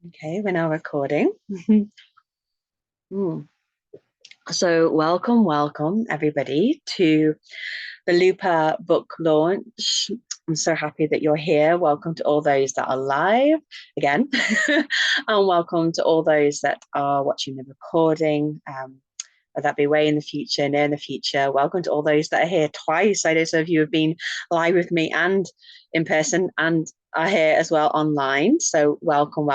Okay, we're now recording. Mm. So welcome everybody to the Lupa Book Launch. I'm so happy that you're here. Welcome to all those that are live again. And welcome to all those that are watching the recording. Whether that be way in the future, near in the future. Welcome to all those that are here twice. I know some of you have been live with me and in person and are here as well online. So welcome.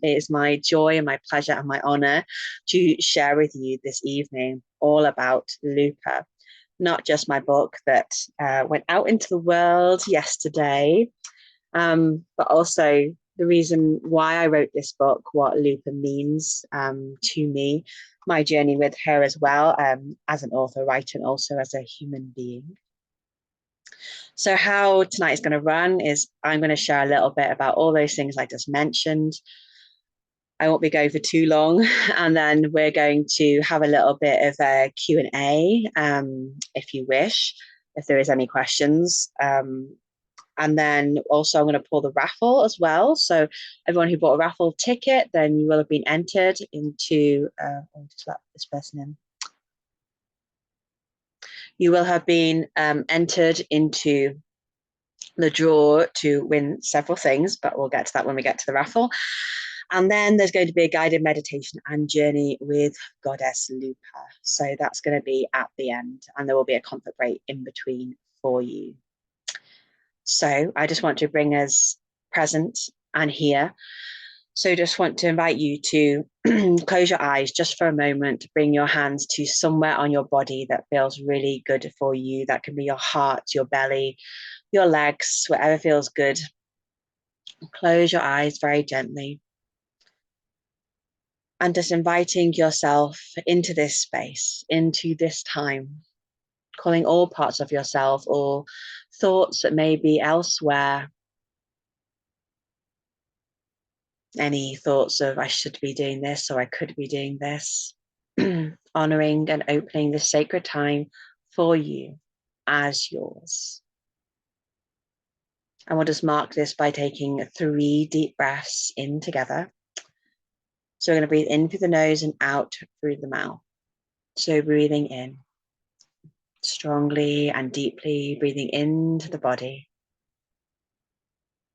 It is my joy and my pleasure and my honor to share with you this evening all about Lupa. Not just my book that went out into the world yesterday, but also the reason why I wrote this book, what Lupa means to me, my journey with her as well, as an author, writer, and also as a human being. So how tonight is going to run is I'm going to share a little bit about all those things I just mentioned. I won't be going for too long, and then we're going to have a little bit of a Q&A, if you wish, if there is any questions. And then also I'm going to pull the raffle as well. So everyone who bought a raffle ticket, then you will have been entered into, I'll just let this person in. You will have been entered into the draw to win several things, but we'll get to that when we get to the raffle. And then there's going to be a guided meditation and journey with Goddess Lupa. So that's going to be at the end, and there will be a comfort break in between for you. So I just want to bring us present and here. So just want to invite you to close your eyes just for a moment, bring your hands to somewhere on your body that feels really good for you. That can be your heart, your belly, your legs, whatever feels good. Close your eyes very gently. And just inviting yourself into this space, into this time, calling all parts of yourself or thoughts that may be elsewhere. Any thoughts of I should be doing this or I could be doing this. Honoring and opening this sacred time for you as yours. And we'll just mark this by taking 3 deep breaths in together. So we're going to breathe in through the nose and out through the mouth. So breathing in strongly and deeply, breathing into the body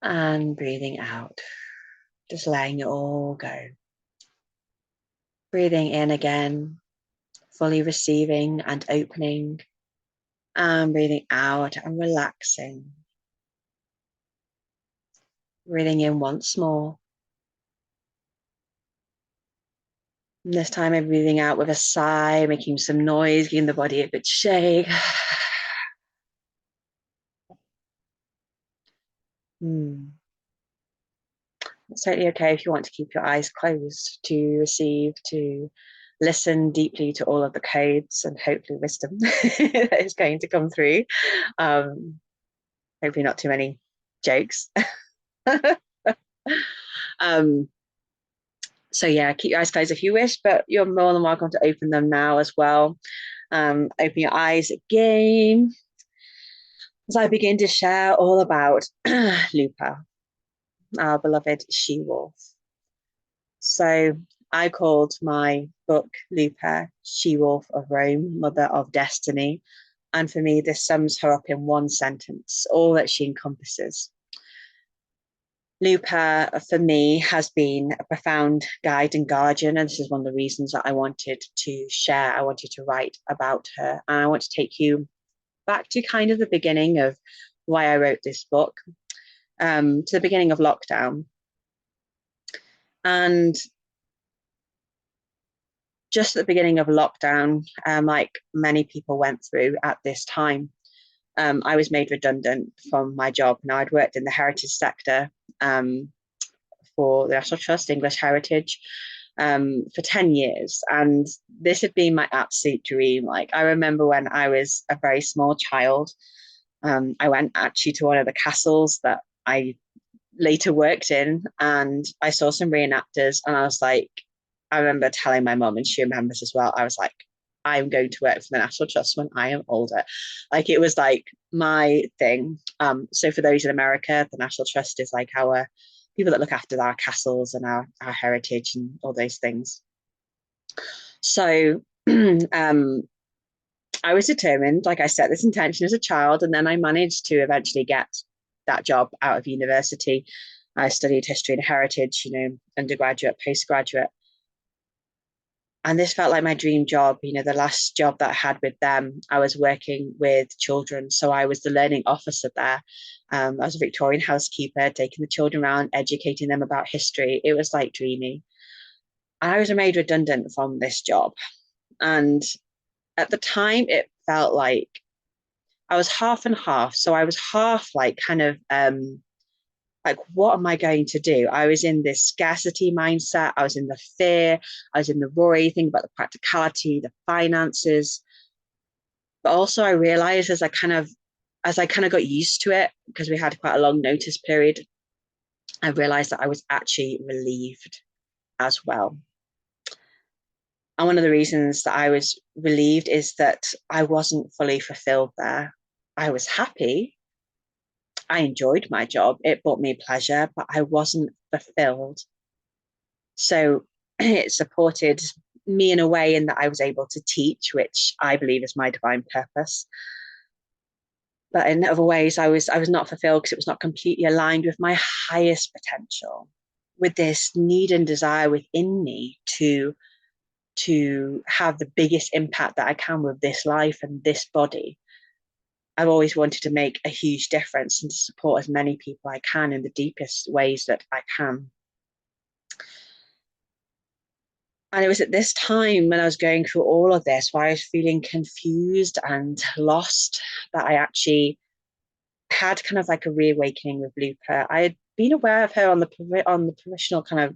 and breathing out, just letting it all go. Breathing in again, fully receiving and opening, and breathing out and relaxing. Breathing in once more. And this time I'm breathing out with a sigh, making some noise, giving the body a good shake. It's totally okay if you want to keep your eyes closed to receive, to listen deeply to all of the codes and hopefully wisdom that is going to come through. Hopefully not too many jokes. So yeah, keep your eyes closed if you wish, but you're more than welcome to open them now as well. Open your eyes again as I begin to share all about Lupa, our beloved SheWolf. So I called my book Lupa, SheWolf of Rome, Mother of Destiny. And for me, this sums her up in one sentence, all that she encompasses. Lupa, for me, has been a profound guide and guardian, and this is one of the reasons that I wanted to share. I wanted to write about her, and I want to take you back to kind of the beginning of why I wrote this book, to the beginning of lockdown. And just at the beginning of lockdown, like many people went through at this time, I was made redundant from my job. Now, I'd worked in the heritage sector for the National Trust, English Heritage, for 10 years. And this had been my absolute dream. Like, I remember when I was a very small child, I went actually to one of the castles that I later worked in, and I saw some reenactors, and I was like, I remember telling my mom, and she remembers as well, I was like, I'm going to work for the National Trust when I am older. Like, it was like my thing. So for those in America, the National Trust is like our people that look after our castles and our heritage and all those things. So I was determined, like I set this intention as a child, and then I managed to eventually get that job out of university. I studied history and heritage, undergraduate, postgraduate. And this felt like my dream job. The last job that I had with them, I was working with children. So I was the learning officer there. I was a Victorian housekeeper, taking the children around, educating them about history. It was like dreamy. And I was made redundant from this job. And at the time, it felt like I was half and half. So I was half like kind of like, what am I going to do? I was in this scarcity mindset. I was in the fear. I was in the worry, think about the practicality, the finances. But also I realized as I kind of got used to it, because we had quite a long notice period, I realized that I was actually relieved as well. And one of the reasons that I was relieved is that I wasn't fully fulfilled there. I was happy. I enjoyed my job. It brought me pleasure, but I wasn't fulfilled. So it supported me in a way in that I was able to teach, which I believe is my divine purpose. But in other ways, I was not fulfilled because it was not completely aligned with my highest potential, with this need and desire within me to have the biggest impact that I can with this life and this body. I've always wanted to make a huge difference and to support as many people I can in the deepest ways that I can. And it was at this time when I was going through all of this, where I was feeling confused and lost, that I actually had kind of like a reawakening with Lupa. I had been aware of her on the peripheral kind of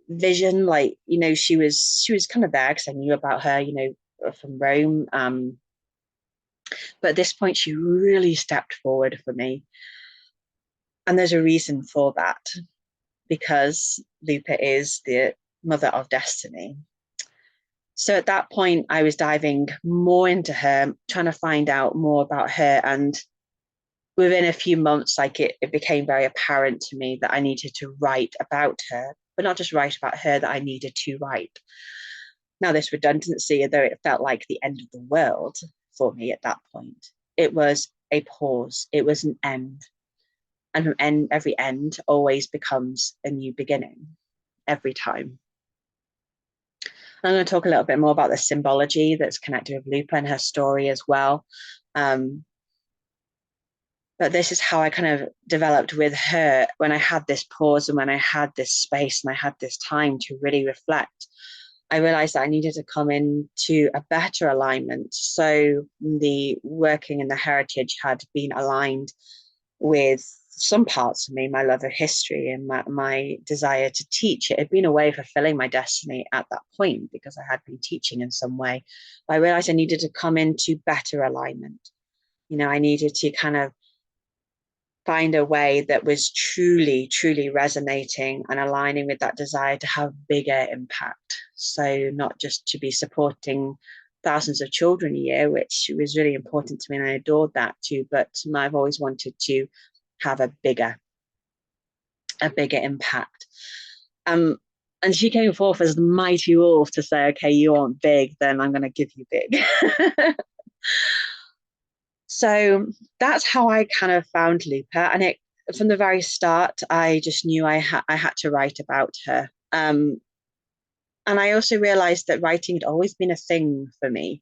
vision, like she was kind of there because I knew about her, from Rome. But at this point, she really stepped forward for me, and there's a reason for that, because Lupa is the mother of destiny. So at that point, I was diving more into her, trying to find out more about her. And within a few months, like it became very apparent to me that I needed to write about her, but not just write about her, that I needed to write. Now, this redundancy, though it felt like the end of the world for me at that point, it was a pause. It was an end. And from every end always becomes a new beginning, every time. I'm going to talk a little bit more about the symbology that's connected with Lupa and her story as well. But this is how I kind of developed with her when I had this pause and when I had this space and I had this time to really reflect. I realized that I needed to come into a better alignment. So the working and the heritage had been aligned with some parts of me, my love of history and my desire to teach. It had been a way of fulfilling my destiny at that point because I had been teaching in some way. But I realized I needed to come into better alignment. I needed to kind of find a way that was truly, truly resonating and aligning with that desire to have bigger impact. So not just to be supporting thousands of children a year, which was really important to me and I adored that too, but I've always wanted to have a bigger impact. And she came forth as the mighty wolf to say, okay, you want big, then I'm going to give you big. So that's how I kind of found Lupa. And from the very start, I just knew I had to write about her. And I also realized that writing had always been a thing for me.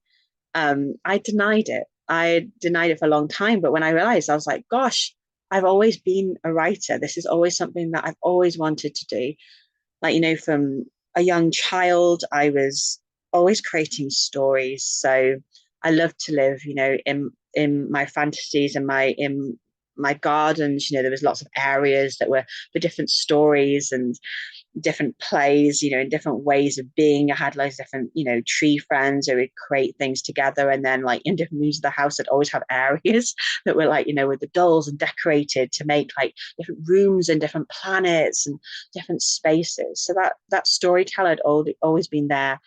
I denied it. I denied it for a long time. But when I realized, I was like, gosh, I've always been a writer. This is always something that I've always wanted to do. Like, from a young child, I was always creating stories. So I loved to live, in my fantasies and in my gardens. There was lots of areas that were for different stories and different plays, in different ways of being. I had loads of different, tree friends who would create things together. And then like in different rooms of the house, I'd always have areas that were like, with the dolls and decorated to make like different rooms and different planets and different spaces. So that storyteller had always been there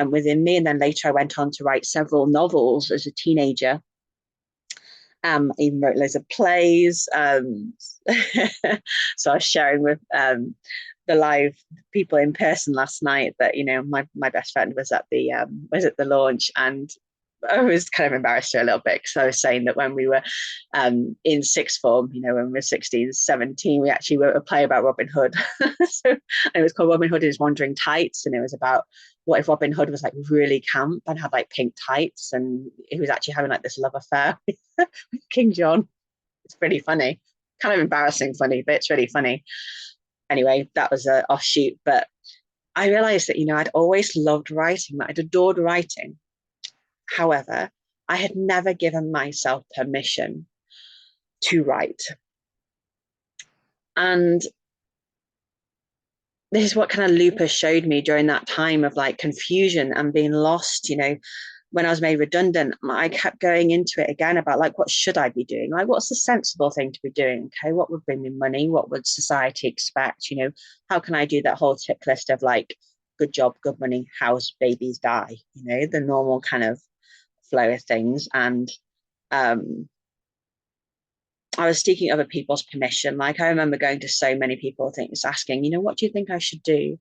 within me. And then later I went on to write several novels as a teenager. I even wrote loads of plays. So I was sharing with the live people in person last night that, you know, my best friend was at the launch, and I was kind of embarrassed her a little bit because I was saying that when we were in sixth form, you know, when we were 16, 17, we actually wrote a play about Robin Hood. So it was called Robin Hood and His Wandering Tights, and it was about what if Robin Hood was like really camp and had like pink tights, and he was actually having like this love affair with King John. It's pretty funny, kind of embarrassing funny, but it's really funny. Anyway, that was a offshoot, but I realized that, you know, I'd always loved writing, that I'd adored writing. However, I had never given myself permission to write. And this is what kind of Lupa showed me during that time of like confusion and being lost, you know. When I was made redundant, I kept going into it again about like, what should I be doing? Like, what's the sensible thing to be doing? Okay, what would bring me money? What would society expect? You know, how can I do that whole tick list of like, good job, good money, house, babies, die? You know, the normal kind of flow of things. And I was seeking other people's permission. Like, I remember going to so many people, things asking, you know, what do you think I should do?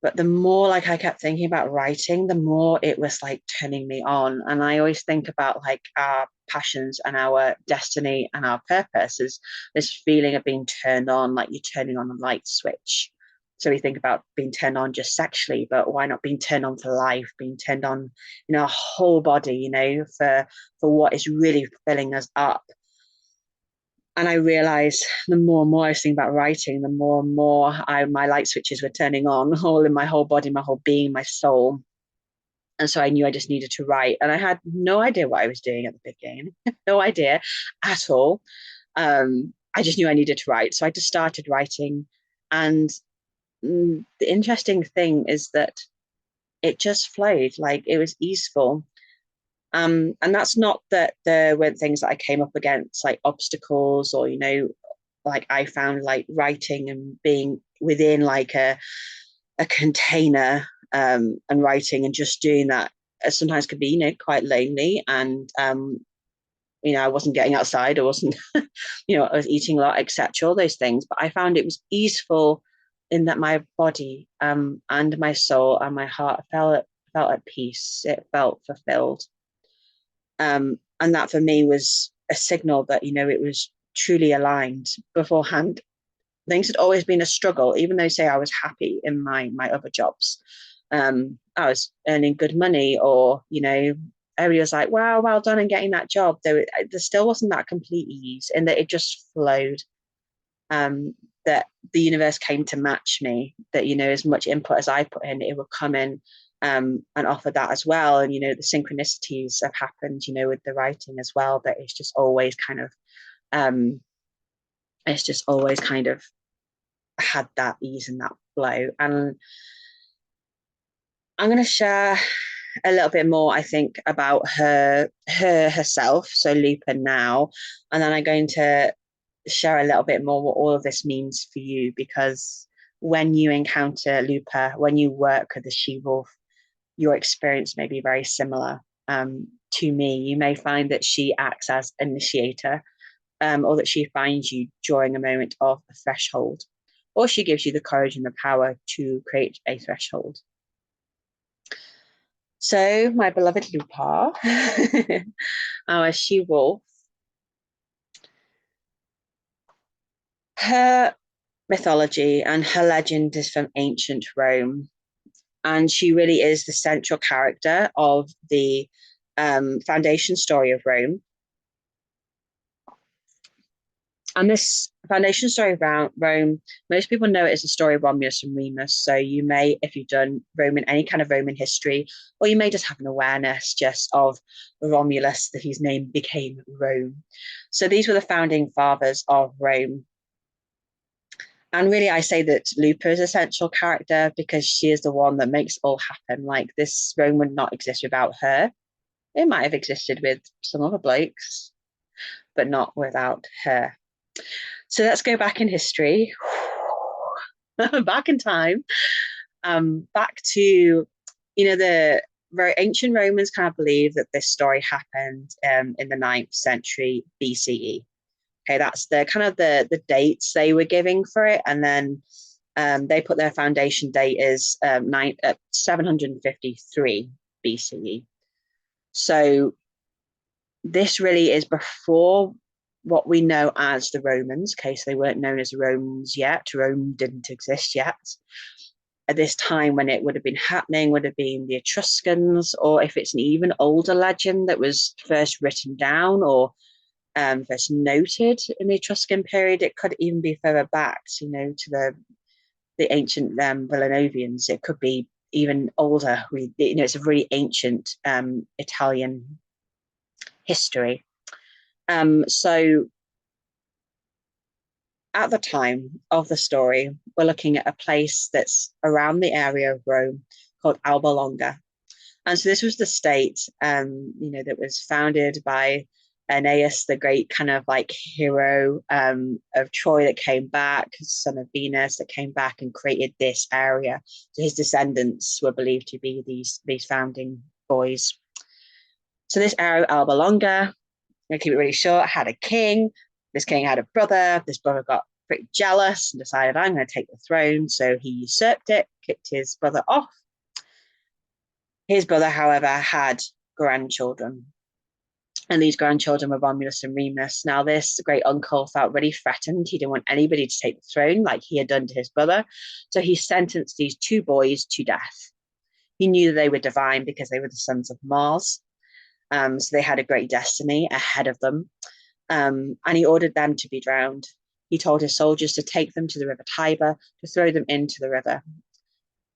But the more like I kept thinking about writing, the more it was like turning me on. And I always think about like our passions and our destiny and our purpose is this feeling of being turned on, like you're turning on a light switch. So we think about being turned on just sexually, but why not being turned on for life, being turned on, you know, our whole body, you know, for what is really filling us up. And I realized the more and more I was thinking about writing, the more and more my light switches were turning on, all in my whole body, my whole being, my soul. And so I knew I just needed to write. And I had no idea what I was doing at the beginning, no idea at all. I just knew I needed to write. So I just started writing. And the interesting thing is that it just flowed, like it was easeful. And that's not that there weren't things that I came up against, like obstacles, or, you know, like I found like writing and being within like a container, and writing and just doing that sometimes could be, you know, quite lonely. And you know, I wasn't getting outside, I wasn't, you know, I was eating a lot, etc., all those things. But I found it was easeful in that my body and my soul and my heart felt at peace. It felt fulfilled. And that for me was a signal that, you know, it was truly aligned. Beforehand, things had always been a struggle, even though, say, I was happy in my other jobs. I was earning good money, or, you know, everybody was like, wow, well done in getting that job. There still wasn't that complete ease, in that it just flowed. That the universe came to match me, that, you know, as much input as I put in, it would come in and offer that as well. And, you know, the synchronicities have happened, you know, with the writing as well, that it's just always kind of, it's just always kind of had that ease and that flow. And I'm going to share a little bit more, I think, about herself, so Lupa now, and then I'm going to share a little bit more what all of this means for you, because when you encounter Lupa, when you work with the SheWolf, your experience may be very similar to me. You may find that she acts as initiator, or that she finds you during a moment of a threshold, or she gives you the courage and the power to create a threshold. So, my beloved Lupa, our SheWolf, her mythology and her legend is from ancient Rome. And she really is the central character of the foundation story of Rome. And this foundation story of Rome, most people know it as the story of Romulus and Remus. So you may, if you've done any kind of Roman history, or you may just have an awareness just of Romulus, that his name became Rome. So these were the founding fathers of Rome. And really, I say that Lupa is a central character because she is the one that makes it all happen. Like, this Rome would not exist without her. It might have existed with some other blokes, but not without her. So let's go back in history, back in time, back to, you know, the ancient Romans kind of believe that this story happened in the 9th century BCE. Okay, that's the kind of the dates they were giving for it, and then they put their foundation date as 753 BCE. So this really is before what we know as the Romans. Okay, so they weren't known as Romans yet. Rome didn't exist yet. At this time when it would have been happening would have been the Etruscans, or if it's an even older legend that was first written down or first noted in the Etruscan period, it could even be further back, you know, to the ancient Villanovians. It could be even older. You know, it's a really ancient Italian history. So at the time of the story, we're looking at a place that's around the area of Rome called Alba Longa. And so this was the state, you know, that was founded by Aeneas, the great kind of like hero of Troy that came back, son of Venus that came back and created this area. So his descendants were believed to be these founding boys. So this area, Alba Longa, I'm going to keep it really short, had a king. This king had a brother. This brother got pretty jealous and decided, I'm going to take the throne. So he usurped it, kicked his brother off. His brother, however, had grandchildren. And these grandchildren were Romulus and Remus. Now, this great uncle felt really threatened. He didn't want anybody to take the throne like he had done to his brother. So he sentenced these two boys to death. He knew they were divine because they were the sons of Mars. So they had a great destiny ahead of them. And he ordered them to be drowned. He told his soldiers to take them to the river Tiber, to throw them into the river.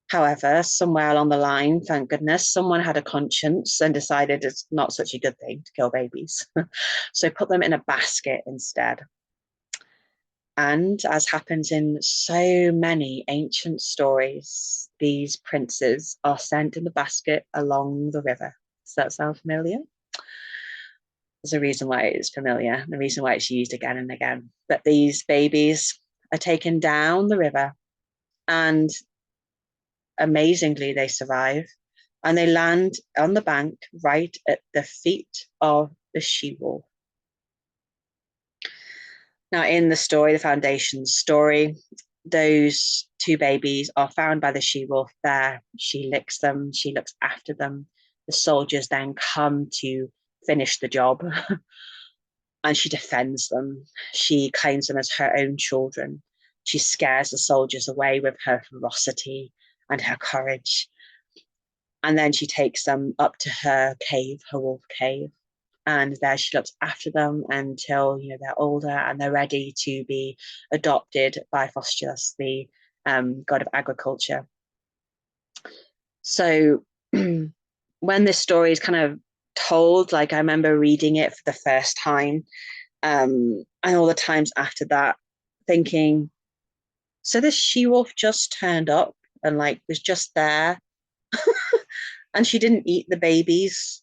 However, somewhere along the line, thank goodness, someone had a conscience and decided it's not such a good thing to kill babies. So put them in a basket instead. And as happens in so many ancient stories, these princes are sent in the basket along the river. Does that sound familiar? There's a reason why it's familiar, the reason why it's used again and again. But these babies are taken down the river, and amazingly, they survive, and they land on the bank right at the feet of the SheWolf. Now, in the story, the foundation story, those two babies are found by the SheWolf there. She licks them, she looks after them. The soldiers then come to finish the job. And she defends them. She claims them as her own children. She scares the soldiers away with her ferocity and her courage. And then she takes them up to her cave, her wolf cave. And there she looks after them until, you know, they're older and they're ready to be adopted by Faustulus, the god of agriculture. So when this story is kind of told, like I remember reading it for the first time, and all the times after that, thinking, so this she-wolf just turned up and like was just there, and she didn't eat the babies.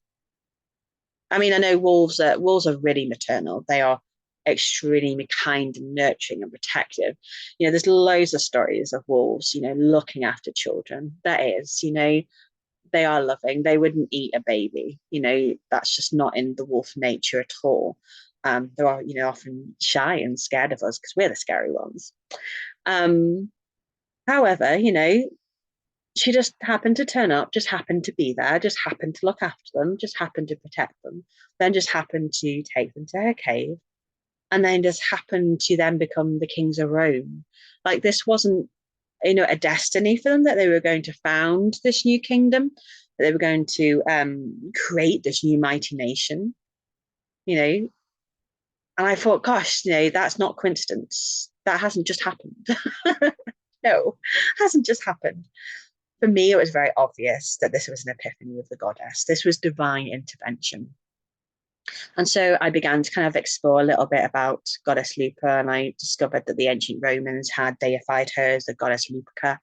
I mean, I know wolves are really maternal. They are extremely kind and nurturing and protective. You know, there's loads of stories of wolves, you know, looking after children. That is, you know, they are loving. They wouldn't eat a baby. You know, that's just not in the wolf nature at all. They are, you know, often shy and scared of us because we're the scary ones. However, you know, she just happened to turn up, just happened to be there, just happened to look after them, just happened to protect them, then just happened to take them to her cave, and then just happened to then become the kings of Rome. Like this wasn't, you know, a destiny for them that they were going to found this new kingdom, that they were going to create this new mighty nation, you know. And I thought, gosh, you know, that's not coincidence. That hasn't just happened. No, hasn't just happened. For me, it was very obvious that this was an epiphany of the goddess. This was divine intervention. And so I began to kind of explore a little bit about Goddess Lupa, and I discovered that the ancient Romans had deified her as the Goddess Lupa,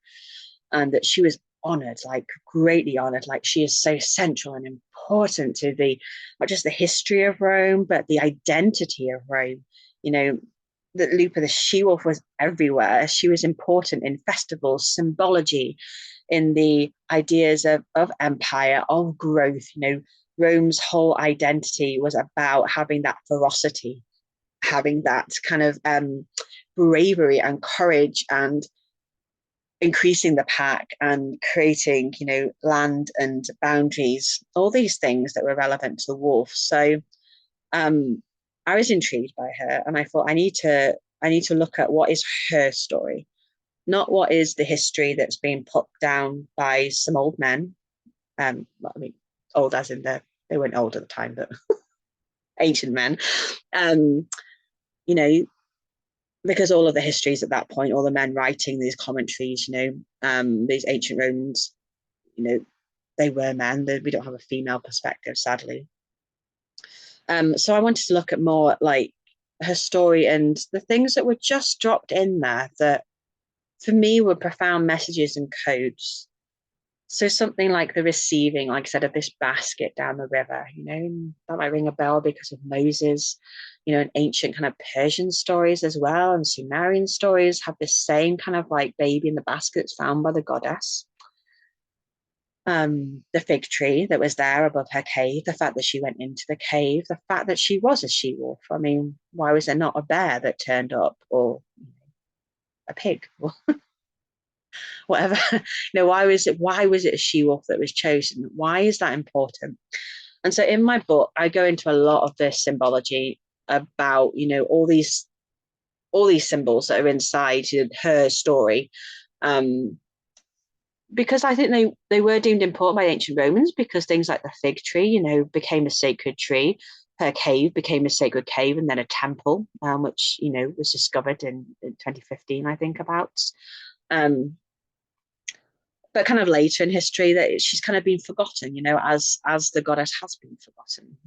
and that she was honored, like greatly honored, like she is so central and important to the, not just the history of Rome, but the identity of Rome. You know, that Lupa, the she-wolf, was everywhere. She was important in festivals, symbology, in the ideas of empire, of growth. Rome's whole identity was about having that ferocity, having that kind of bravery and courage, and increasing the pack and creating, land and boundaries, all these things that were relevant to the wolf. So I was intrigued by her, and I thought I need to look at what is her story, not what is the history that's being put down by some old men. Well, I mean, old as in they weren't old at the time, but ancient men. You know, because all of the histories at that point, all the men writing these commentaries, these ancient Romans, they were men. We don't have a female perspective, sadly. So I wanted to look at more like her story and the things that were just dropped in there that, for me, were profound messages and codes. So something like the receiving, like I said, of this basket down the river, that might ring a bell because of Moses, and ancient kind of Persian stories as well, and Sumerian stories have this same kind of like baby in the basket that's found by the goddess. The fig tree that was there above her cave, the fact that she went into the cave, the fact that she was a she-wolf. I mean, why was there not a bear that turned up, or a pig, or whatever? Why was it a she-wolf that was chosen? Why is that important? And so in my book, I go into a lot of this symbology about, all these symbols that are inside her story. Because I think they were deemed important by ancient Romans, because things like the fig tree, became a sacred tree. Her cave became a sacred cave, and then a temple, which, was discovered in 2015, I think, about. But kind of later in history, that she's kind of been forgotten, as the goddess has been forgotten,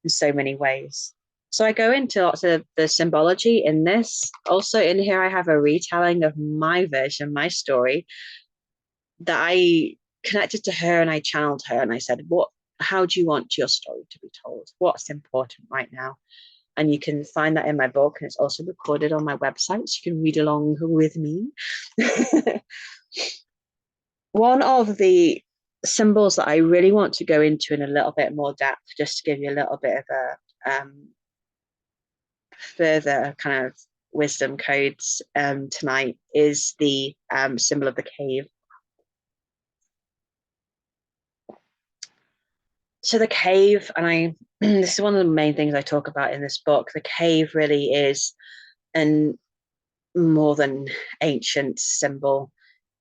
in so many ways. So I go into lots of the symbology in this. Also in here, I have a retelling of my version, my story, that I connected to her, and I channeled her, and I said, how do you want your story to be told? What's important right now? And you can find that in my book, and it's also recorded on my website, so you can read along with me. One of the symbols that I really want to go into in a little bit more depth, just to give you a little bit of a further kind of wisdom codes tonight, is the symbol of the cave. So the cave, and this is one of the main things I talk about in this book, the cave really is an more than ancient symbol.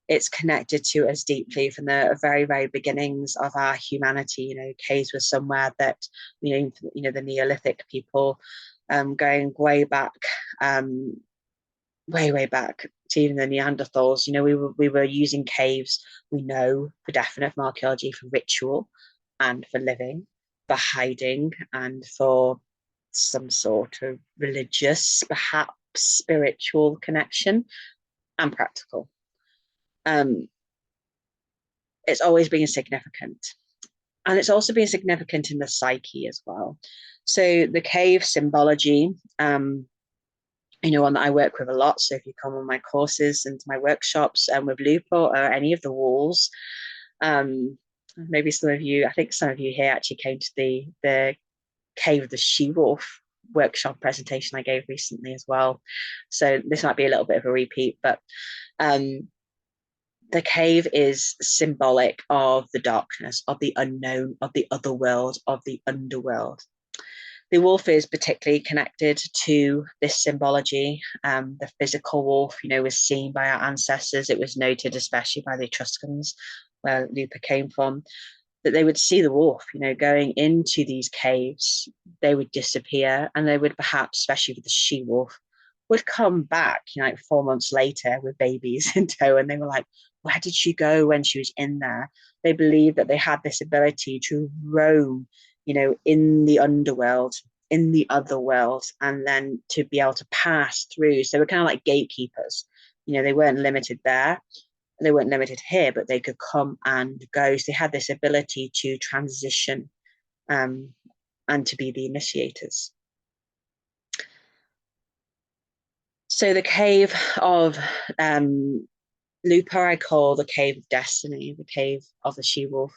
It's connected to us deeply from the very, very beginnings of our humanity. Caves were somewhere that, the Neolithic people, going way back, way back to even the Neanderthals, we were using caves, we know for definite, from archaeology, for ritual and for living, for hiding, and for some sort of religious, perhaps spiritual connection, and practical. It's always been significant. And it's also been significant in the psyche as well. So the cave symbology, one that I work with a lot. So if you come on my courses and my workshops with Lupa or any of the walls, maybe I think some of you here actually came to the cave of the SheWolf workshop presentation I gave recently as well. So this might be a little bit of a repeat, but the cave is symbolic of the darkness, of the unknown, of the other world, of the underworld. The wolf is particularly connected to this symbology. The physical wolf, was seen by our ancestors. It was noted, especially by the Etruscans, where Lupa came from, that they would see the wolf, going into these caves. They would disappear, and they would perhaps, especially with the she-wolf, would come back, like 4 months later with babies in tow, and they were like, where did she go when she was in there? They believed that they had this ability to roam, in the underworld, in the other world, and then to be able to pass through. So they were kind of like gatekeepers. They weren't limited there. They weren't limited here, but they could come and go. So they had this ability to transition and to be the initiators. So the cave of Lupa I call the cave of destiny, the cave of the SheWolf.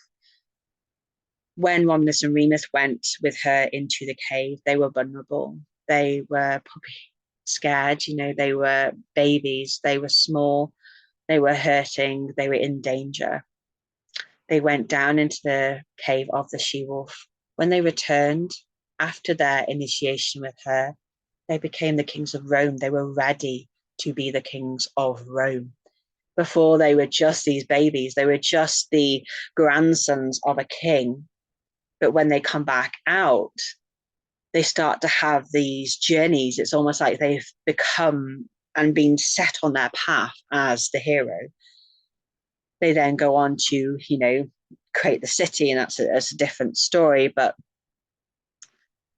When Romulus and Remus went with her into the cave, they were vulnerable. They were probably scared, they were babies, they were small, they were hurting, they were in danger. They went down into the cave of the SheWolf. When they returned after their initiation with her, they became the kings of Rome. They were ready to be the kings of Rome. Before, they were just these babies. They were just the grandsons of a king. But when they come back out, they start to have these journeys. It's almost like they've become and been set on their path as the hero. They then go on to, create the city, and that's a different story. But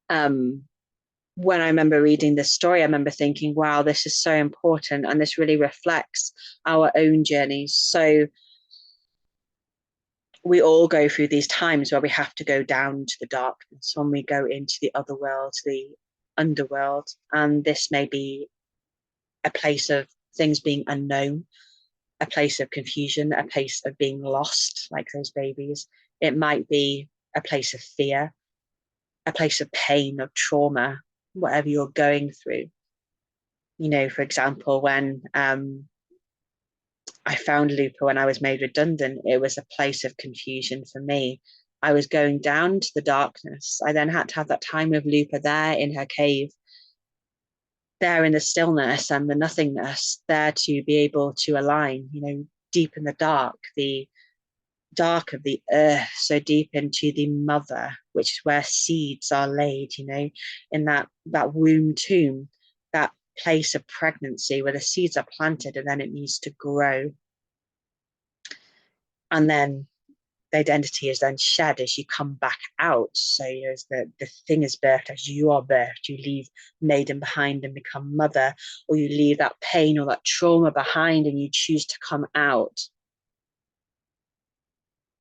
when I remember reading this story, I remember thinking, wow, this is so important, and this really reflects our own journeys. So we all go through these times where we have to go down to the darkness, when we go into the other world, the underworld. And this may be a place of things being unknown, a place of confusion, a place of being lost, like those babies. It might be a place of fear, a place of pain, of trauma, whatever you're going through. For example, when I found Lupa when I was made redundant, it was a place of confusion for me. I was going down to the darkness. I then had to have that time with Lupa there in her cave, there in the stillness and the nothingness, there to be able to align, deep in the dark of the earth, so deep into the mother, which is where seeds are laid, in that womb tomb, that place of pregnancy where the seeds are planted and then it needs to grow. And then the identity is then shed as you come back out. So as the thing is birthed, as you are birthed, you leave maiden behind and become mother, or you leave that pain or that trauma behind and you choose to come out.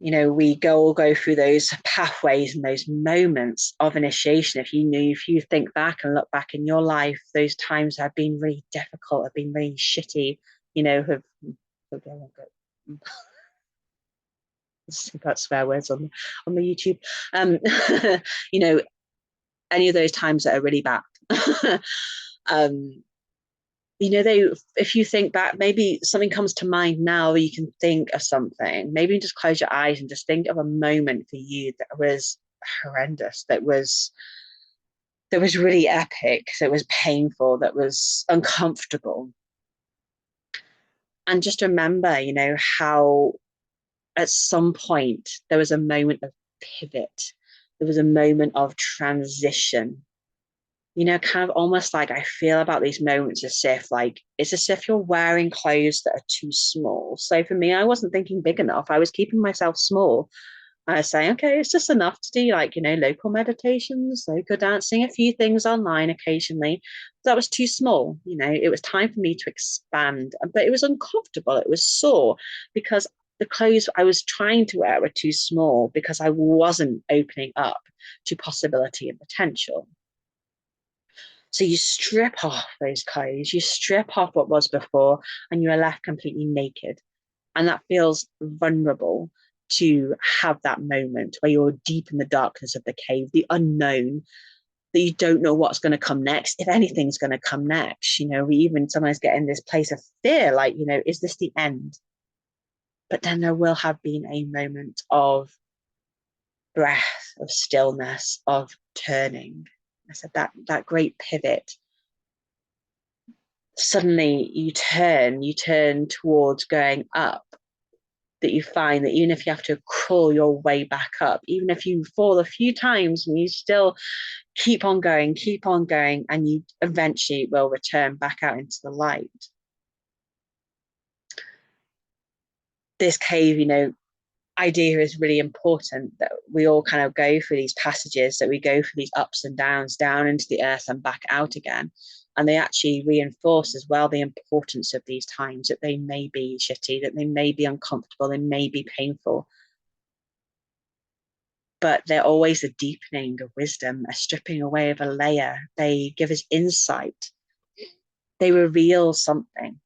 We all go through those pathways and those moments of initiation. If you think back and look back in your life, those times have been really difficult, have been really shitty, have got swear words on the YouTube. Any of those times that are really bad. If you think back, maybe something comes to mind now, you can think of something. Maybe just close your eyes and just think of a moment for you that was horrendous, that was really epic, that was painful, that was uncomfortable. And just remember, how at some point there was a moment of pivot. There was a moment of transition. Kind of almost like I feel about these moments as if it's as if you're wearing clothes that are too small. So for me, I wasn't thinking big enough. I was keeping myself small. I was saying, okay, it's just enough to do local meditations, local dancing, a few things online occasionally. That was too small. It was time for me to expand, but it was uncomfortable. It was sore because the clothes I was trying to wear were too small because I wasn't opening up to possibility and potential. So you strip off those clothes, you strip off what was before, and you are left completely naked. And that feels vulnerable to have that moment where you're deep in the darkness of the cave, the unknown, that you don't know what's going to come next, if anything's going to come next. We even sometimes get in this place of fear, is this the end? But then there will have been a moment of breath, of stillness, of turning. I said that great pivot. Suddenly you turn towards going up, that you find that even if you have to crawl your way back up, even if you fall a few times and you still keep on going, and you eventually will return back out into the light. This cave, idea is really important, that we all kind of go through these passages, that we go through these ups and downs, down into the earth and back out again. And they actually reinforce as well the importance of these times, that they may be shitty, that they may be uncomfortable, they may be painful. But they're always a deepening of wisdom, a stripping away of a layer. They give us insight. They reveal something.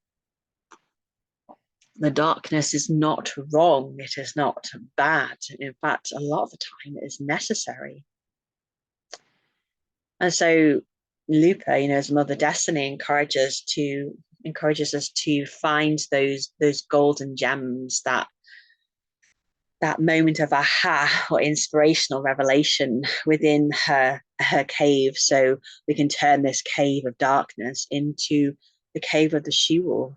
the darkness is not wrong. It is not bad. In fact, a lot of the time it is necessary. And so Lupa, as Mother Destiny, encourages us to find those golden gems, that moment of aha or inspirational revelation within her cave, so we can turn this cave of darkness into the cave of the SheWolf,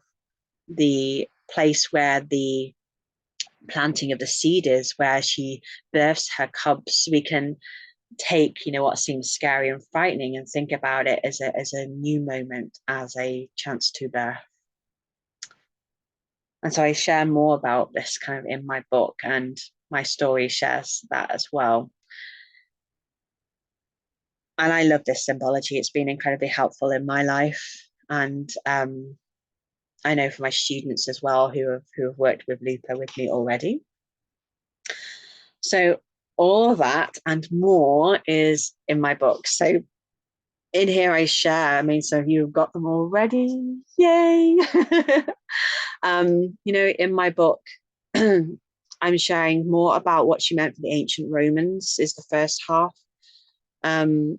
the place where the planting of the seed is, where she births her cubs. We can take what seems scary and frightening and think about it as a new moment, as a chance to birth. And so I share more about this kind of in my book, and my story shares that as well. And I love this symbology. It's been incredibly helpful in my life. And I know for my students as well, who have worked with Lupa with me already. So all of that and more is in my book. So in here I share, so you've got them already, yay. In my book, I'm sharing more about what she meant for the ancient Romans, is the first half. Her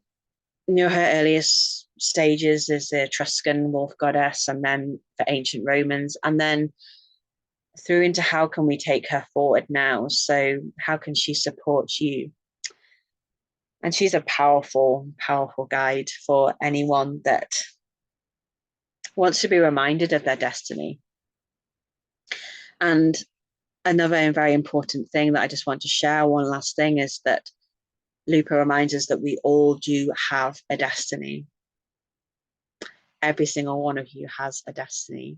earliest stages is the Etruscan wolf goddess, and then for ancient Romans, and then through into how can we take her forward now? So how can she support you? And she's a powerful, powerful guide for anyone that wants to be reminded of their destiny. And another very important thing that I just want to share, one last thing, is that Lupa reminds us that we all do have a destiny. Every single one of you has a destiny.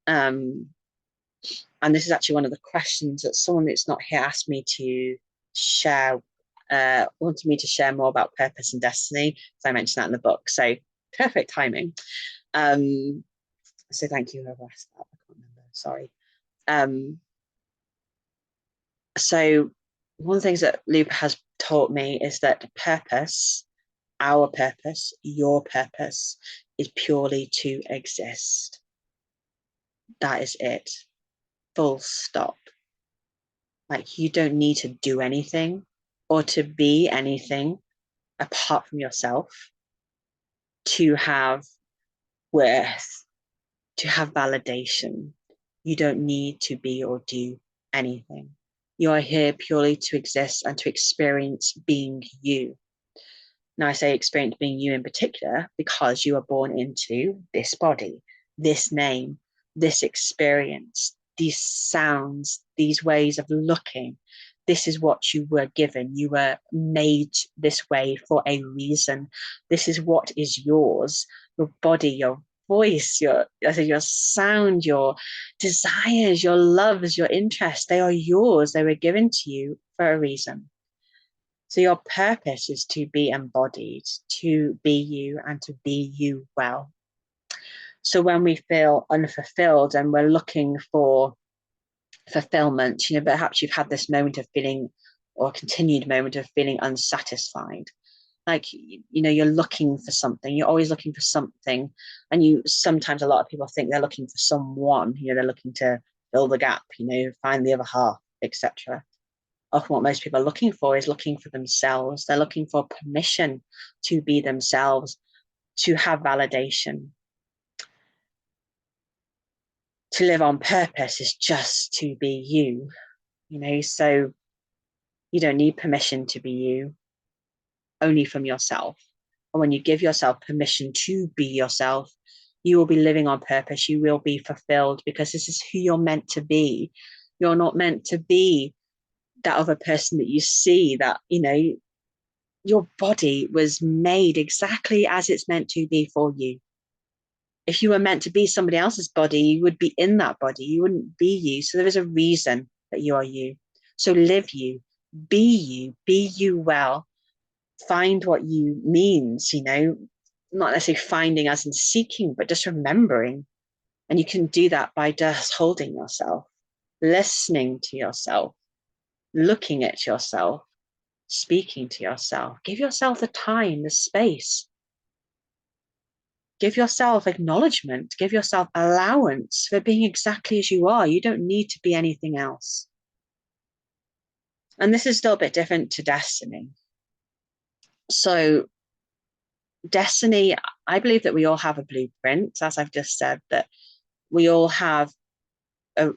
And this is actually one of the questions that someone that's not here asked me to share, wanted me to share more about purpose and destiny. So I mentioned that in the book. So perfect timing. So thank you, whoever asked that. I can't remember. Sorry. So one of the things that Lupa has taught me is that purpose, our purpose, your purpose, is purely to exist. That is it. Full stop. Like, you don't need to do anything or to be anything apart from yourself to have worth, to have validation. You don't need to be or do anything. You are here purely to exist and to experience being you. Now, I say experience being you in particular because you are born into this body, this name, this experience, these sounds, these ways of looking. This is what you were given. You were made this way for a reason. This is what is yours. Your body, your voice, your sound, your desires, your loves, your interests, they are yours. They were given to you for a reason. So your purpose is to be embodied, to be you, and to be you well. So when we feel unfulfilled and we're looking for fulfillment, perhaps you've had this moment of feeling, or continued moment of feeling unsatisfied. Like, you're looking for something, you're always looking for something. And sometimes a lot of people think they're looking for someone, they're looking to fill the gap, find the other half, etc. Often what most people are looking for is looking for themselves. They're looking for permission to be themselves, to have validation. To live on purpose is just to be you, so you don't need permission to be you, only from yourself. And when you give yourself permission to be yourself, you will be living on purpose. You will be fulfilled, because this is who you're meant to be. You're not meant to be that other person that you see, that, your body was made exactly as it's meant to be for you. If you were meant to be somebody else's body, you would be in that body. You wouldn't be you. So there is a reason that you are you. So live you, be you well. Find what you means, not necessarily finding as in seeking, but just remembering. And you can do that by just holding yourself, listening to yourself, looking at yourself, speaking to yourself. Give yourself the time, the space. give yourself acknowledgement, give yourself allowance for being exactly as you are. You don't need to be anything else. And this is still a bit different to destiny. So destiny, I believe that we all have a blueprint, as I've just said, that we all have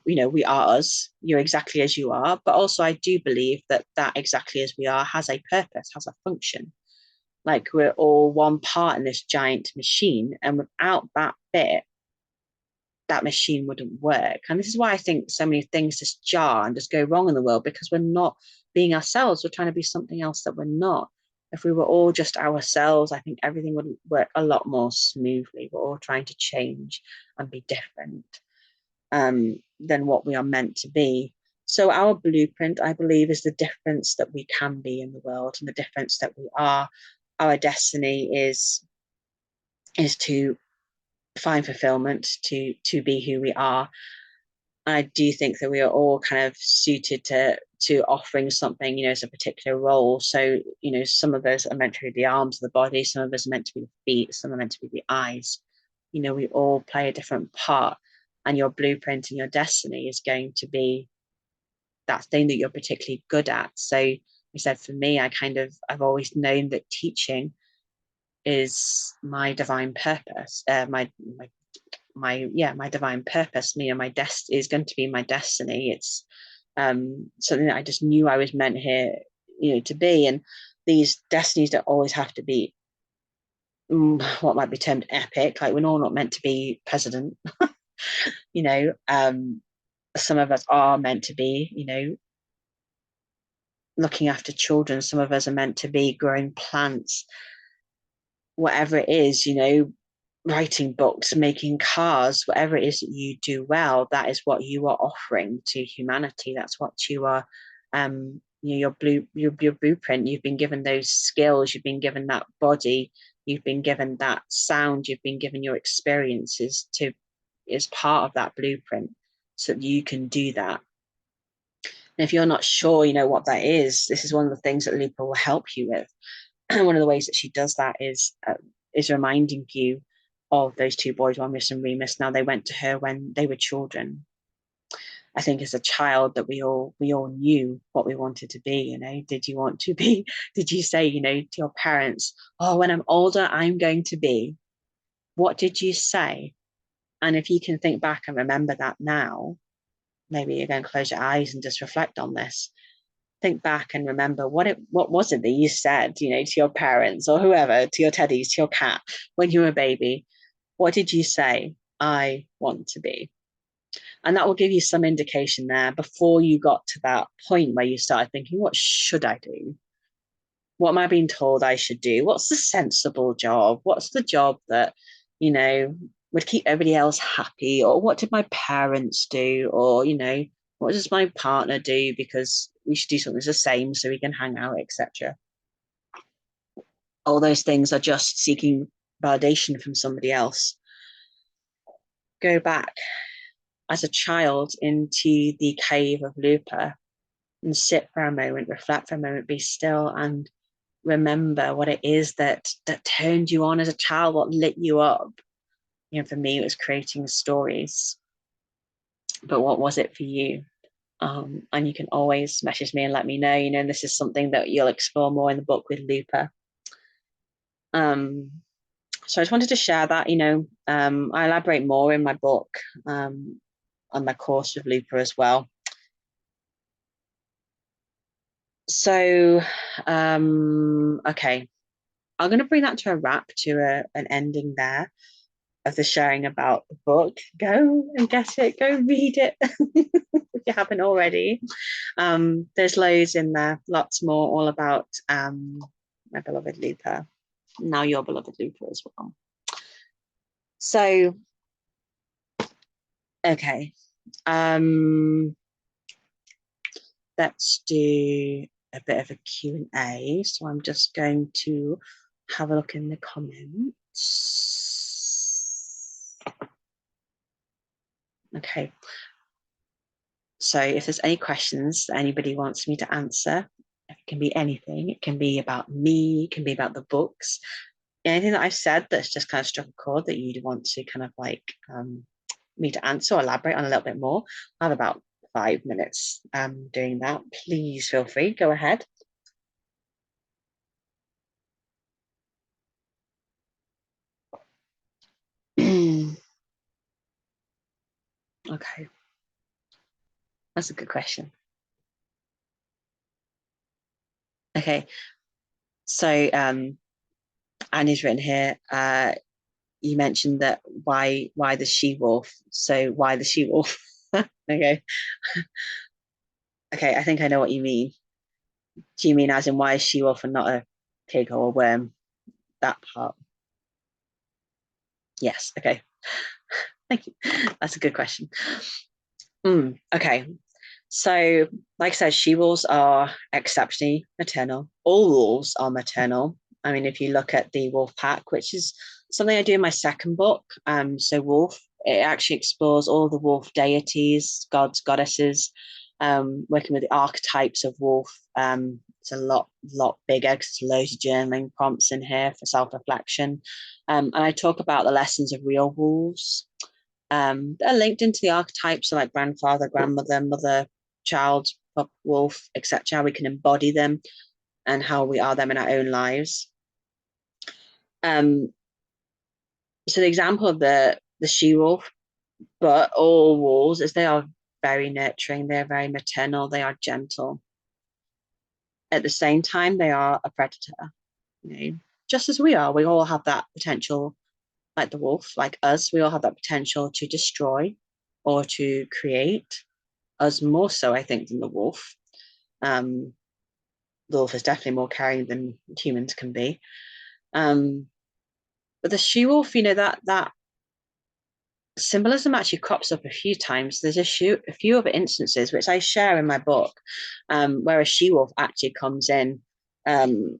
we are us, you're exactly as you are. But also I do believe that exactly as we are has a purpose, has a function. Like we're all one part in this giant machine, and without that bit, that machine wouldn't work. And this is why I think so many things just jar and just go wrong in the world, because we're not being ourselves. We're trying to be something else that we're not. If we were all just ourselves, I think everything would work a lot more smoothly. We're all trying to change and be different than what we are meant to be. So our blueprint, I believe, is the difference that we can be in the world and the difference that we are. Our destiny is to find fulfillment, to be who we are. I do think that we are all kind of suited to offering something, as a particular role. So, some of us are meant to be the arms of the body, some of us are meant to be the feet, some are meant to be the eyes. We all play a different part, and your blueprint and your destiny is going to be that thing that you're particularly good at. So I said, for me, I've always known that teaching is my divine purpose, my divine purpose. Me and my destiny is going to be my destiny. It's something that I just knew I was meant here, to be. And these destinies don't always have to be what might be termed epic. Like, we're all not meant to be president. Some of us are meant to be, looking after children. Some of us are meant to be growing plants, whatever it is, writing books, making cars, whatever it is that you do well, that is what you are offering to humanity. That's what you are, your blueprint. You've been given those skills, you've been given that body, you've been given that sound, you've been given your experiences as part of that blueprint, so that you can do that. And if you're not sure, what that is, this is one of the things that Lupa will help you with. One of the ways that she does that is reminding you of those two boys, Romulus and Remus. Now, they went to her when they were children. I think as a child that we all knew what we wanted to be. Did you want to be? Did you say, to your parents, "Oh, when I'm older, I'm going to be"? What did you say? And if you can think back and remember that now, maybe you're going to close your eyes and just reflect on this. Think back and remember what was it that you said, to your parents or whoever, to your teddies, to your cat, when you were a baby. What did you say? "I want to be"? And that will give you some indication there before you got to that point where you started thinking, what should I do? What am I being told I should do? What's the sensible job? What's the job that, would keep everybody else happy? Or what did my parents do? Or, what does my partner do? Because we should do something the same so we can hang out, etc. All those things are just seeking validation from somebody else. Go back as a child into the cave of Lupa and sit for a moment, reflect for a moment, be still, and remember what it is that turned you on as a child, what lit you up. For me, it was creating stories. But what was it for you? And you can always message me and let me know. And this is something that you'll explore more in the book with Lupa. So I just wanted to share that. I elaborate more in my book, on my course with Lupa as well. So, okay, I'm going to bring that to a wrap, to an ending there of the sharing about the book. Go and get it, go read it if you haven't already. There's loads in there, lots more, all about my beloved Lupa, now your beloved Lupa as well. So, okay, let's do a bit of a Q&A. So I'm just going to have a look in the comments. Okay. So if there's any questions that anybody wants me to answer, it can be anything. It can be about me, it can be about the books. anything that I've said that's just kind of struck a chord that you'd want to kind of like me to answer or elaborate on a little bit more, I have about 5 minutes doing that. Please feel free, go ahead. Okay, that's a good question. Okay, so Annie's written here, you mentioned that why the she-wolf? So why the she-wolf? Okay. Okay, I think I know what you mean. Do you mean as in why is she-wolf and not a pig or a worm? That part. Yes, okay. Thank you. That's a good question. Okay. So, like I said, she-wolves are exceptionally maternal. All wolves are maternal. I mean, if you look at the wolf pack, which is something I do in my second book, so Wolf, it actually explores all the wolf deities, gods, goddesses, working with the archetypes of wolf. It's a lot bigger because there's loads of journaling prompts in here for self-reflection. And I talk about the lessons of real wolves. They're linked into the archetypes, so like grandfather, grandmother, mother, child, pup, wolf, etc. How we can embody them and how we are them in our own lives. So the example of the she-wolf, but all wolves, is they are very nurturing, they're very maternal, they are gentle. At the same time, they are a predator, you know, just as we are. We all have that potential, like the wolf, like us, we all have that potential to destroy or to create. Us more so, I think, than the wolf. The wolf is definitely more caring than humans can be. But the she-wolf, you know, that symbolism actually crops up a few times. There's a few other instances which I share in my book, where a she-wolf actually comes in and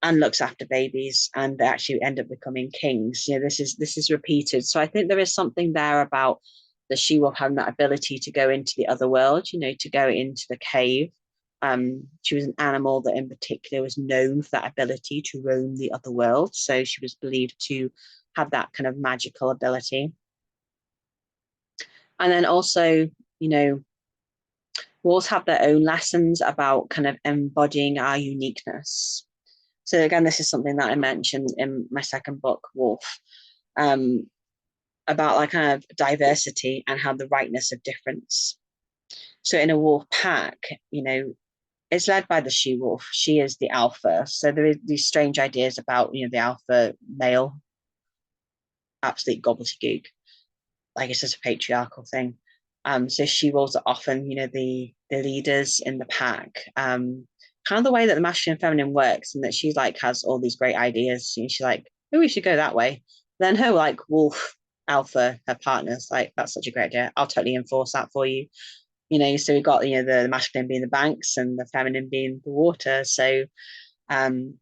looks after babies, and they actually end up becoming kings. You know, this is repeated. So I think there is something there about the she-wolf having that ability to go into the other world. You know, to go into the cave. She was an animal that in particular was known for that ability to roam the other world. So she was believed to have that kind of magical ability. And then also, you know, wolves have their own lessons about kind of embodying our uniqueness. So again, this is something that I mentioned in my second book, Wolf, about like kind of diversity and how the rightness of difference. So in a wolf pack, you know, it's led by the she wolf. She is the alpha. So there is these strange ideas about, you know, the alpha male, absolute gobbledygook. Like it's just a patriarchal thing. So she wolves are often, you know, the leaders in the pack. Kind of the way that the masculine and feminine works, and that she's like has all these great ideas. And she's like, oh, we should go that way. Then her like wolf alpha, her partner's like, that's such a great idea. I'll totally enforce that for you. You know, so we've got, you know, the masculine being the banks and the feminine being the water. So um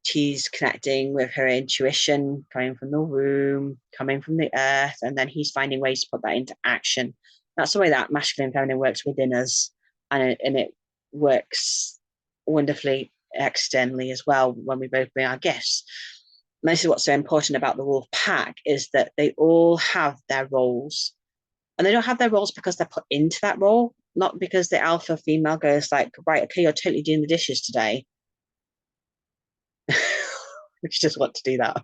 she's connecting with her intuition coming from the womb, coming from the earth, and then he's finding ways to put that into action. That's the way that masculine and feminine works within us, and it works wonderfully externally as well when we both bring our gifts. And this is what's so important about the wolf pack, is that they all have their roles, and they don't have their roles because they're put into that role, not because the alpha female goes like, right, okay, you're totally doing the dishes today. We just want to do that.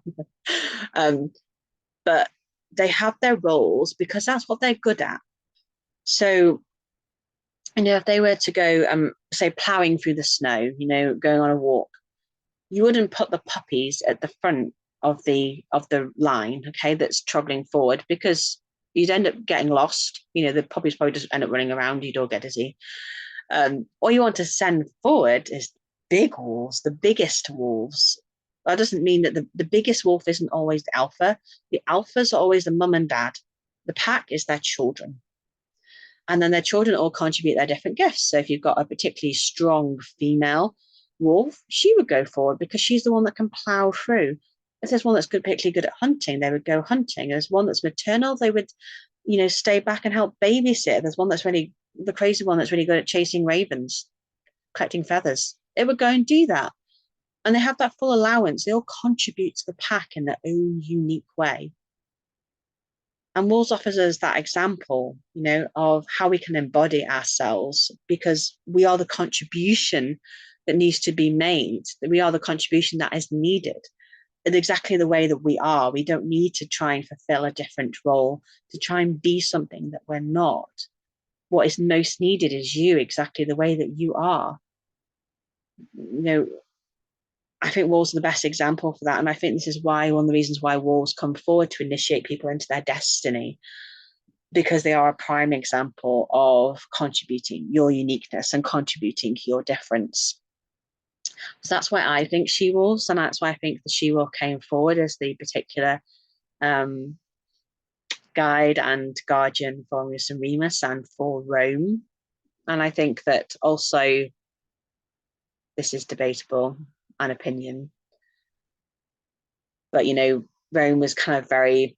um, but they have their roles because that's what they're good at. So, you know, if they were to go, say, ploughing through the snow, you know, going on a walk, you wouldn't put the puppies at the front of the line, okay, that's trogging forward, because you'd end up getting lost. You know, the puppies probably just end up running around. You'd all get dizzy. All you want to send forward is big wolves, the biggest wolves. That doesn't mean that the biggest wolf isn't always the alpha. The alphas are always the mum and dad. The pack is their children. And then their children all contribute their different gifts. So if you've got a particularly strong female wolf, she would go forward because she's the one that can plow through. If there's one that's particularly good at hunting, they would go hunting. There's one that's maternal, they would, you know, stay back and help babysit. There's one that's really the crazy one that's really good at chasing ravens, collecting feathers. It would go and do that. and they have that full allowance. They all contribute to the pack in their own unique way. And Wolves offers us that example, of how we can embody ourselves, because we are the contribution that needs to be made. We are the contribution that is needed in exactly the way that we are. We don't need to try and fulfill a different role, to try and be something that we're not. What is most needed is you, exactly the way that you are. I think wolves are the best example for that. And I think this is why one of the reasons why wolves come forward to initiate people into their destiny, because they are a prime example of contributing your uniqueness and contributing your difference. So that's why I think SheWolves, and that's why I think the SheWolf came forward as the particular guide and guardian for Romulus and Remus and for Rome. And I think that also this is debatable, an opinion, but Rome was kind of very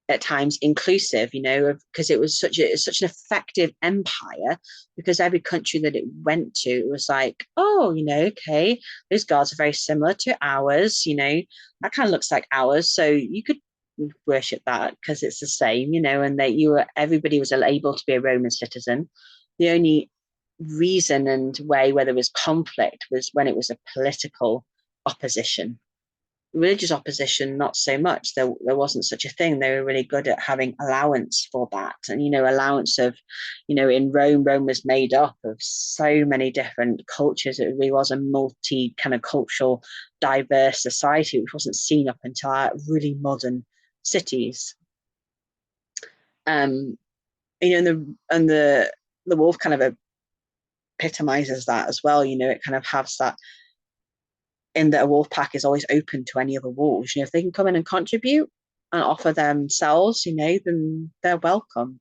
at times inclusive, because it was such an effective empire, because every country that it went to, it was like, oh, okay, those gods are very similar to ours, that kind of looks like ours, so you could worship that because it's the same, and that everybody was able to be a Roman citizen. The only reason and way where there was conflict was when it was a political opposition. Religious opposition, not so much. There wasn't such a thing. They were really good at having allowance for that. And, allowance of, in Rome was made up of so many different cultures. It really was a multi kind of cultural, diverse society, which wasn't seen up until our really modern cities. And the wolf kind of epitomizes that as well. It kind of has that, in that a wolf pack is always open to any other wolves. If they can come in and contribute and offer themselves, then they're welcome.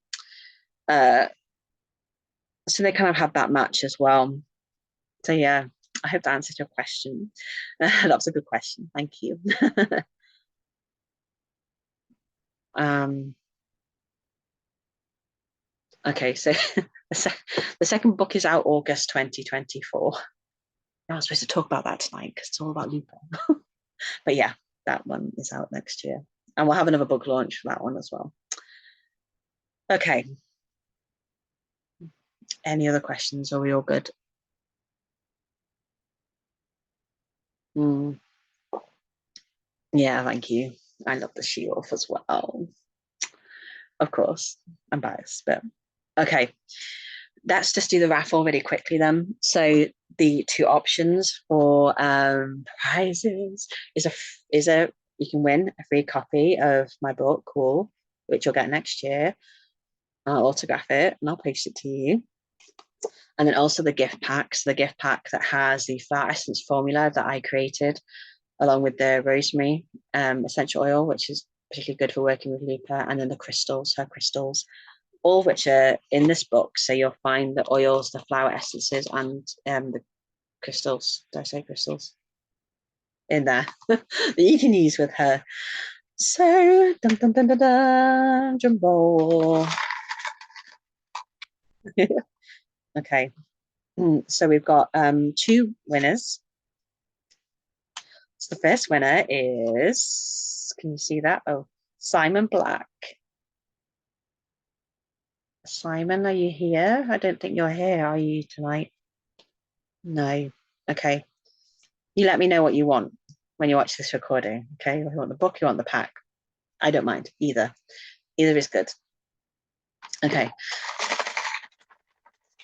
So they kind of have that match as well. So yeah, I hope that answers your question. That was a good question. Thank you. Okay, so the second book is out August 2024. I was supposed to talk about that tonight because it's all about Lupa. But yeah, that one is out next year. And we'll have another book launch for that one as well. Okay. Any other questions? Are we all good? Yeah, thank you. I love the SheWolf as well. Of course, I'm biased, but okay. Let's just do the raffle really quickly then. So the two options for prizes is a you can win a free copy of my book, Cool, which you'll get next year. I'll autograph it and I'll post it to you. And then also the gift packs, the gift pack that has the Flower Essence Formula that I created, along with the rosemary essential oil, which is particularly good for working with Lupa, and then the crystals, her crystals, all of which are in this book. So you'll find the oils, the flower essences, and the crystals. Did I say crystals? In there that you can use with her. So, dun, dun, dun, dun, dun, jumbo. Okay. So we've got two winners. So the first winner is, can you see that? Oh, Simon Black. Simon, are you here? I don't think you're here, are you, tonight? No. Okay. You let me know what you want when you watch this recording, okay? If you want the book, you want the pack. I don't mind, either. Either is good. Okay.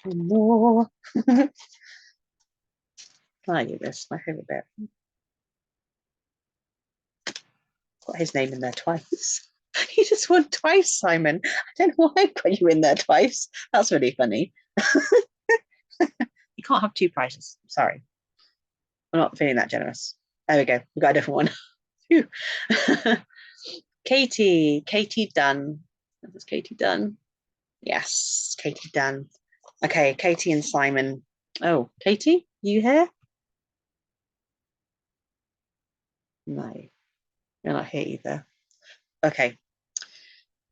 More. I do this, my favorite bit. Got his name in there twice. You just won twice, Simon. I don't know why I put you in there twice. That's really funny. You can't have two prizes. Sorry. I'm not feeling that generous. There we go. We've got a different one. Katie Dunn. Is Katie Dunn? Yes, Katie Dunn. Okay, Katie and Simon. Oh, Katie, you here? No, you're not here either. Okay.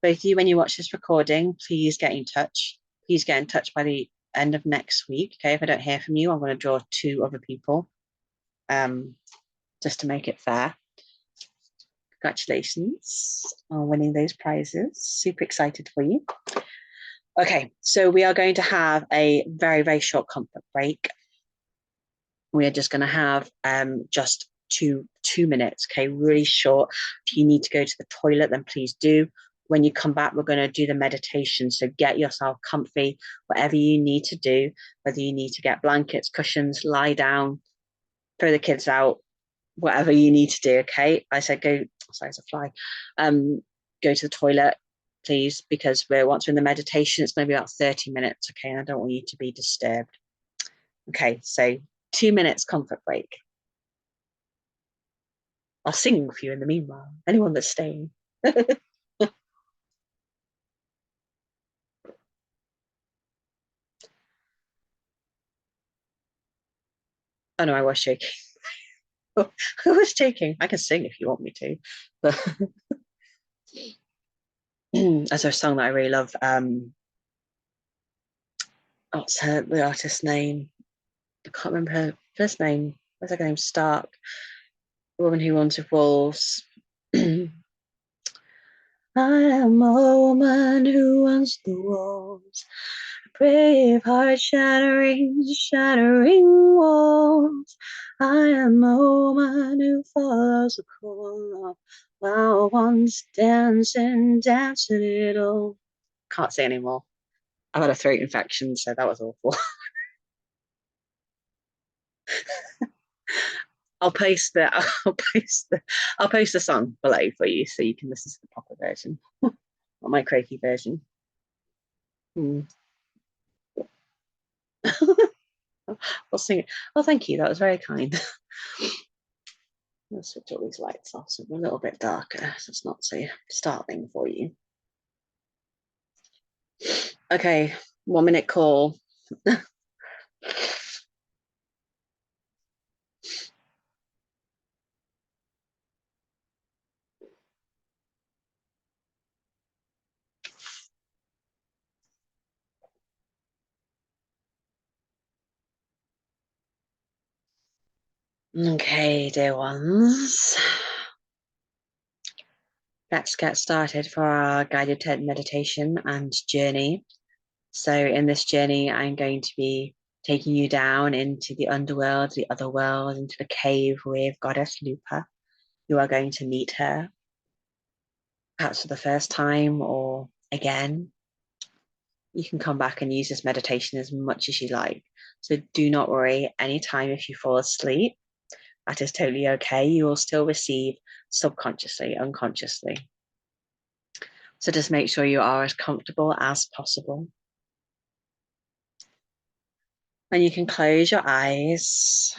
Both of you, when you watch this recording, please get in touch. Please get in touch by the end of next week. Okay, if I don't hear from you, I'm going to draw two other people. just to make it fair. Congratulations on winning those prizes. Super excited for you. Okay, so we are going to have a very, very short comfort break. We are just going to have just two minutes, okay, really short. If you need to go to the toilet, then please do. When you come back, we're going to do the meditation. So get yourself comfy, whatever you need to do, whether you need to get blankets, cushions, lie down, throw the kids out, whatever you need to do, okay? I said go, sorry, it's a fly. Go to the toilet, please, because once we're in the meditation, it's going to be about 30 minutes, okay? And I don't want you to be disturbed. Okay, so 2 minutes comfort break. I'll sing for you in the meanwhile, anyone that's staying. Oh no, I was shaking. Who was taking? I can sing if you want me to. But as a song that I really love, what's the artist's name? I can't remember her first name. What's her name? Stark. The woman who wanted wolves. I am a woman who wants the wolves. Brave heart shattering walls. I am a woman who follows the call of wild ones dancing it all. Can't say anymore. I've had a throat infection, so that was awful. I'll post the song below for you so you can listen to the proper version, not my croaky version. Hmm. I'll sing it. Oh, thank you. That was very kind. I'll switch all these lights off so we're a little bit darker, so it's not so startling for you. Okay, 1 minute call. Okay, dear ones. Let's get started for our guided meditation and journey. So in this journey, I'm going to be taking you down into the underworld, the other world, into the cave with Goddess Lupa. You are going to meet her, perhaps for the first time or again. You can come back and use this meditation as much as you like. So do not worry, anytime if you fall asleep, that is totally okay. You will still receive subconsciously, unconsciously. So just make sure you are as comfortable as possible. And you can close your eyes,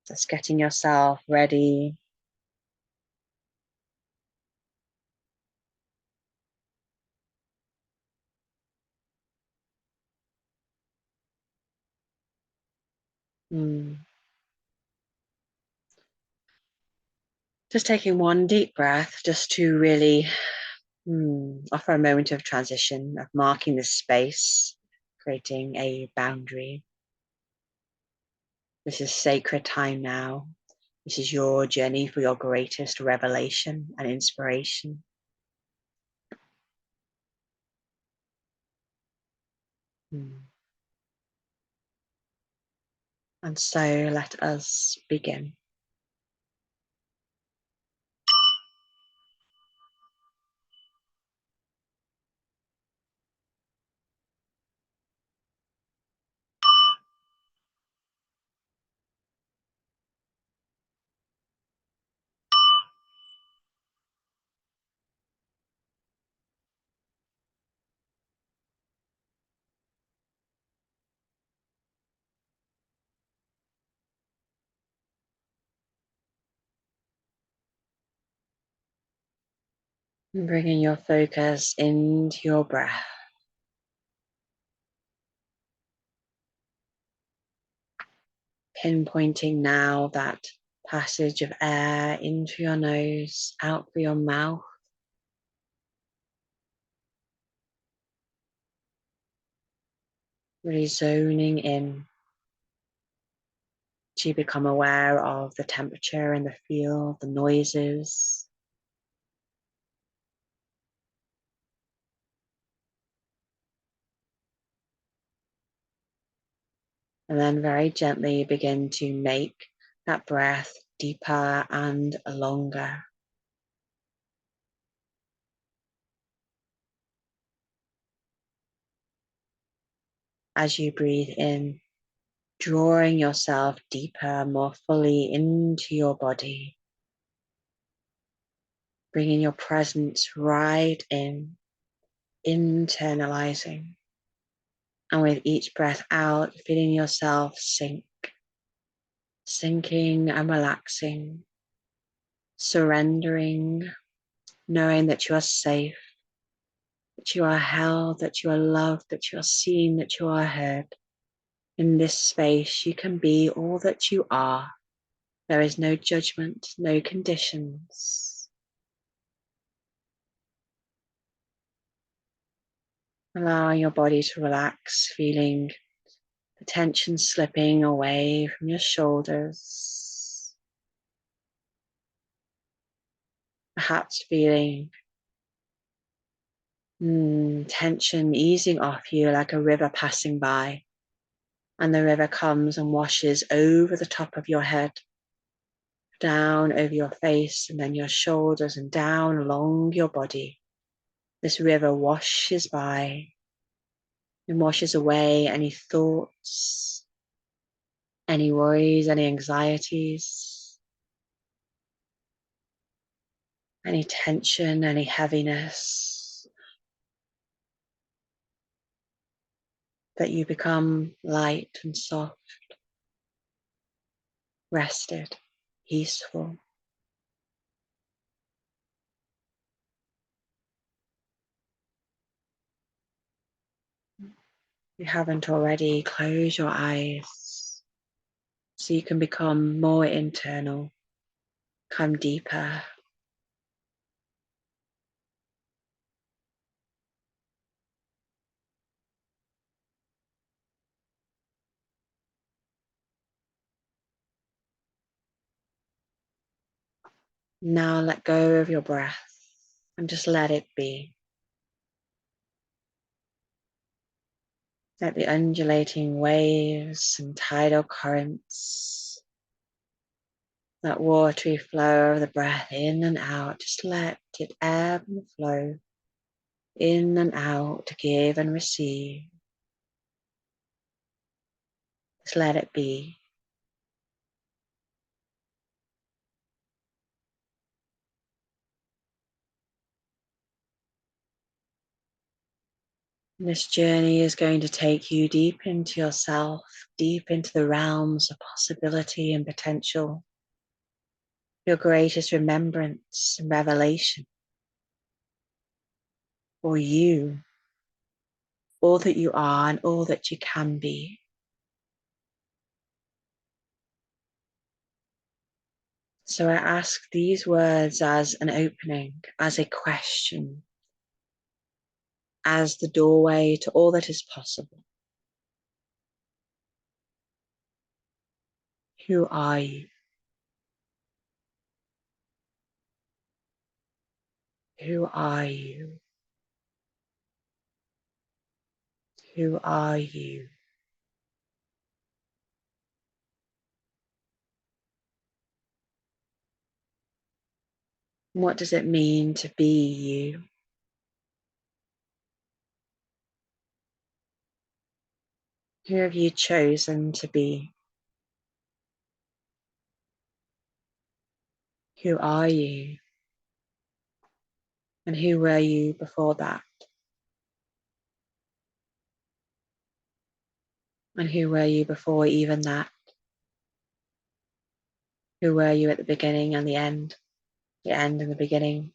just getting yourself ready. Just taking one deep breath just to really offer a moment of transition, of marking this space, creating a boundary. This is sacred time now. This is your journey for your greatest revelation and inspiration. And so let us begin. And bringing your focus into your breath. Pinpointing now that passage of air into your nose, out through your mouth. Really zoning in To become aware of the temperature and the feel, the noises. And then very gently begin to make that breath deeper and longer. As you breathe in, drawing yourself deeper, more fully into your body. Bringing your presence right in, internalizing. And with each breath out, feeling yourself sink, sinking and relaxing, surrendering, knowing that you are safe, that you are held, that you are loved, that you are seen, that you are heard. In this space, you can be all that you are. There is no judgment, no conditions. Allowing your body to relax, feeling the tension slipping away from your shoulders. Perhaps feeling tension easing off you like a river passing by. And the river comes and washes over the top of your head, down over your face, and then your shoulders, and down along your body. This river washes by and washes away any thoughts, any worries, any anxieties, any tension, any heaviness, that you become light and soft, rested, peaceful. If you haven't already, close your eyes so you can become more internal, come deeper. Now let go of your breath and just let it be. Let the undulating waves and tidal currents, that watery flow of the breath in and out, just let it ebb and flow in and out to give and receive. Just let it be. This journey is going to take you deep into yourself, deep into the realms of possibility and potential, your greatest remembrance and revelation for you, all that you are and all that you can be. So I ask these words as an opening, as a question, as the doorway to all that is possible. Who are you? Who are you? Who are you? What does it mean to be you? Who have you chosen to be? Who are you? And who were you before that? And who were you before even that? Who were you at the beginning and the end and the beginning?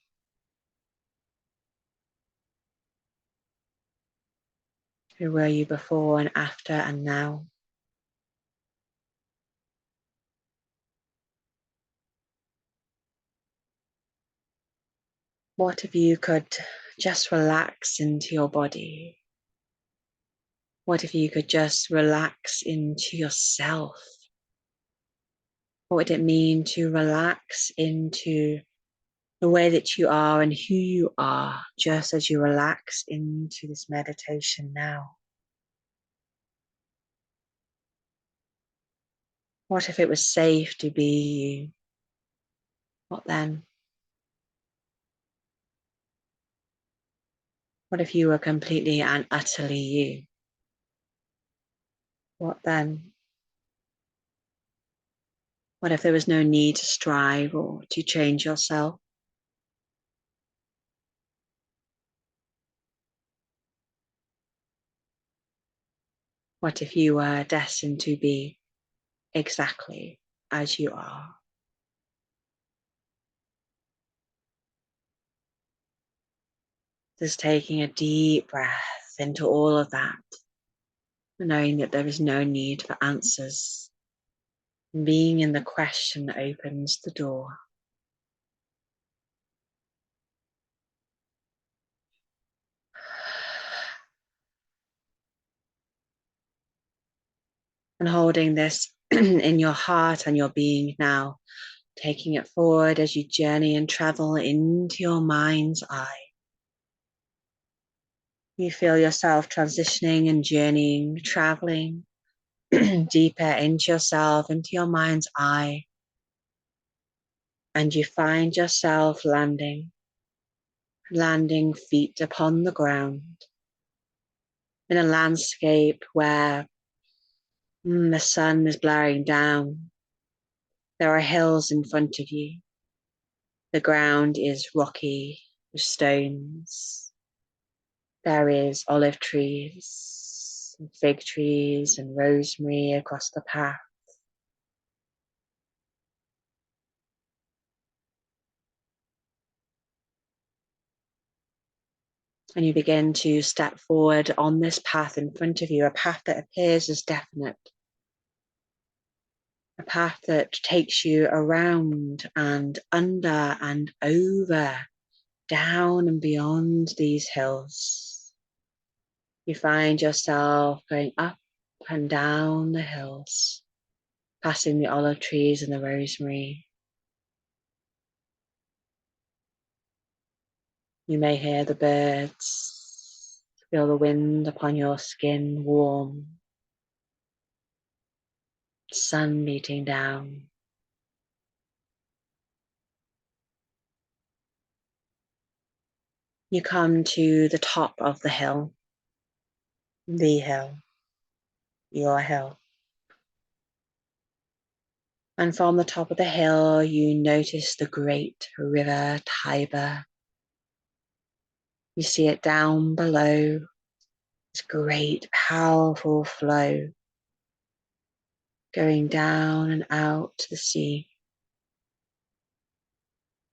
Who were you before and after and now? What if you could just relax into your body? What if you could just relax into yourself? What would it mean to relax into the way that you are and who you are, just as you relax into this meditation now? What if it was safe to be you? What then? What if you were completely and utterly you? What then? What if there was no need to strive or to change yourself? What if you were destined to be exactly as you are? Just taking a deep breath into all of that, knowing that there is no need for answers. Being in the question opens the door. And holding this in your heart and your being now, taking it forward as you journey and travel into your mind's eye. You feel yourself transitioning and journeying, traveling deeper into yourself, into your mind's eye. And you find yourself landing feet upon the ground in a landscape where the sun is blaring down. There are hills in front of you. The ground is rocky with stones. There is olive trees, and fig trees, and rosemary across the path. And you begin to step forward on this path in front of you, a path that appears as definite, a path that takes you around and under and over, down and beyond these hills. You find yourself going up and down the hills, passing the olive trees and the rosemary. You may hear the birds, feel the wind upon your skin, warm, sun beating down. You come to the top of the hill, your hill. And from the top of the hill, you notice the great river Tiber. You see it down below, this great, powerful flow going down and out to the sea.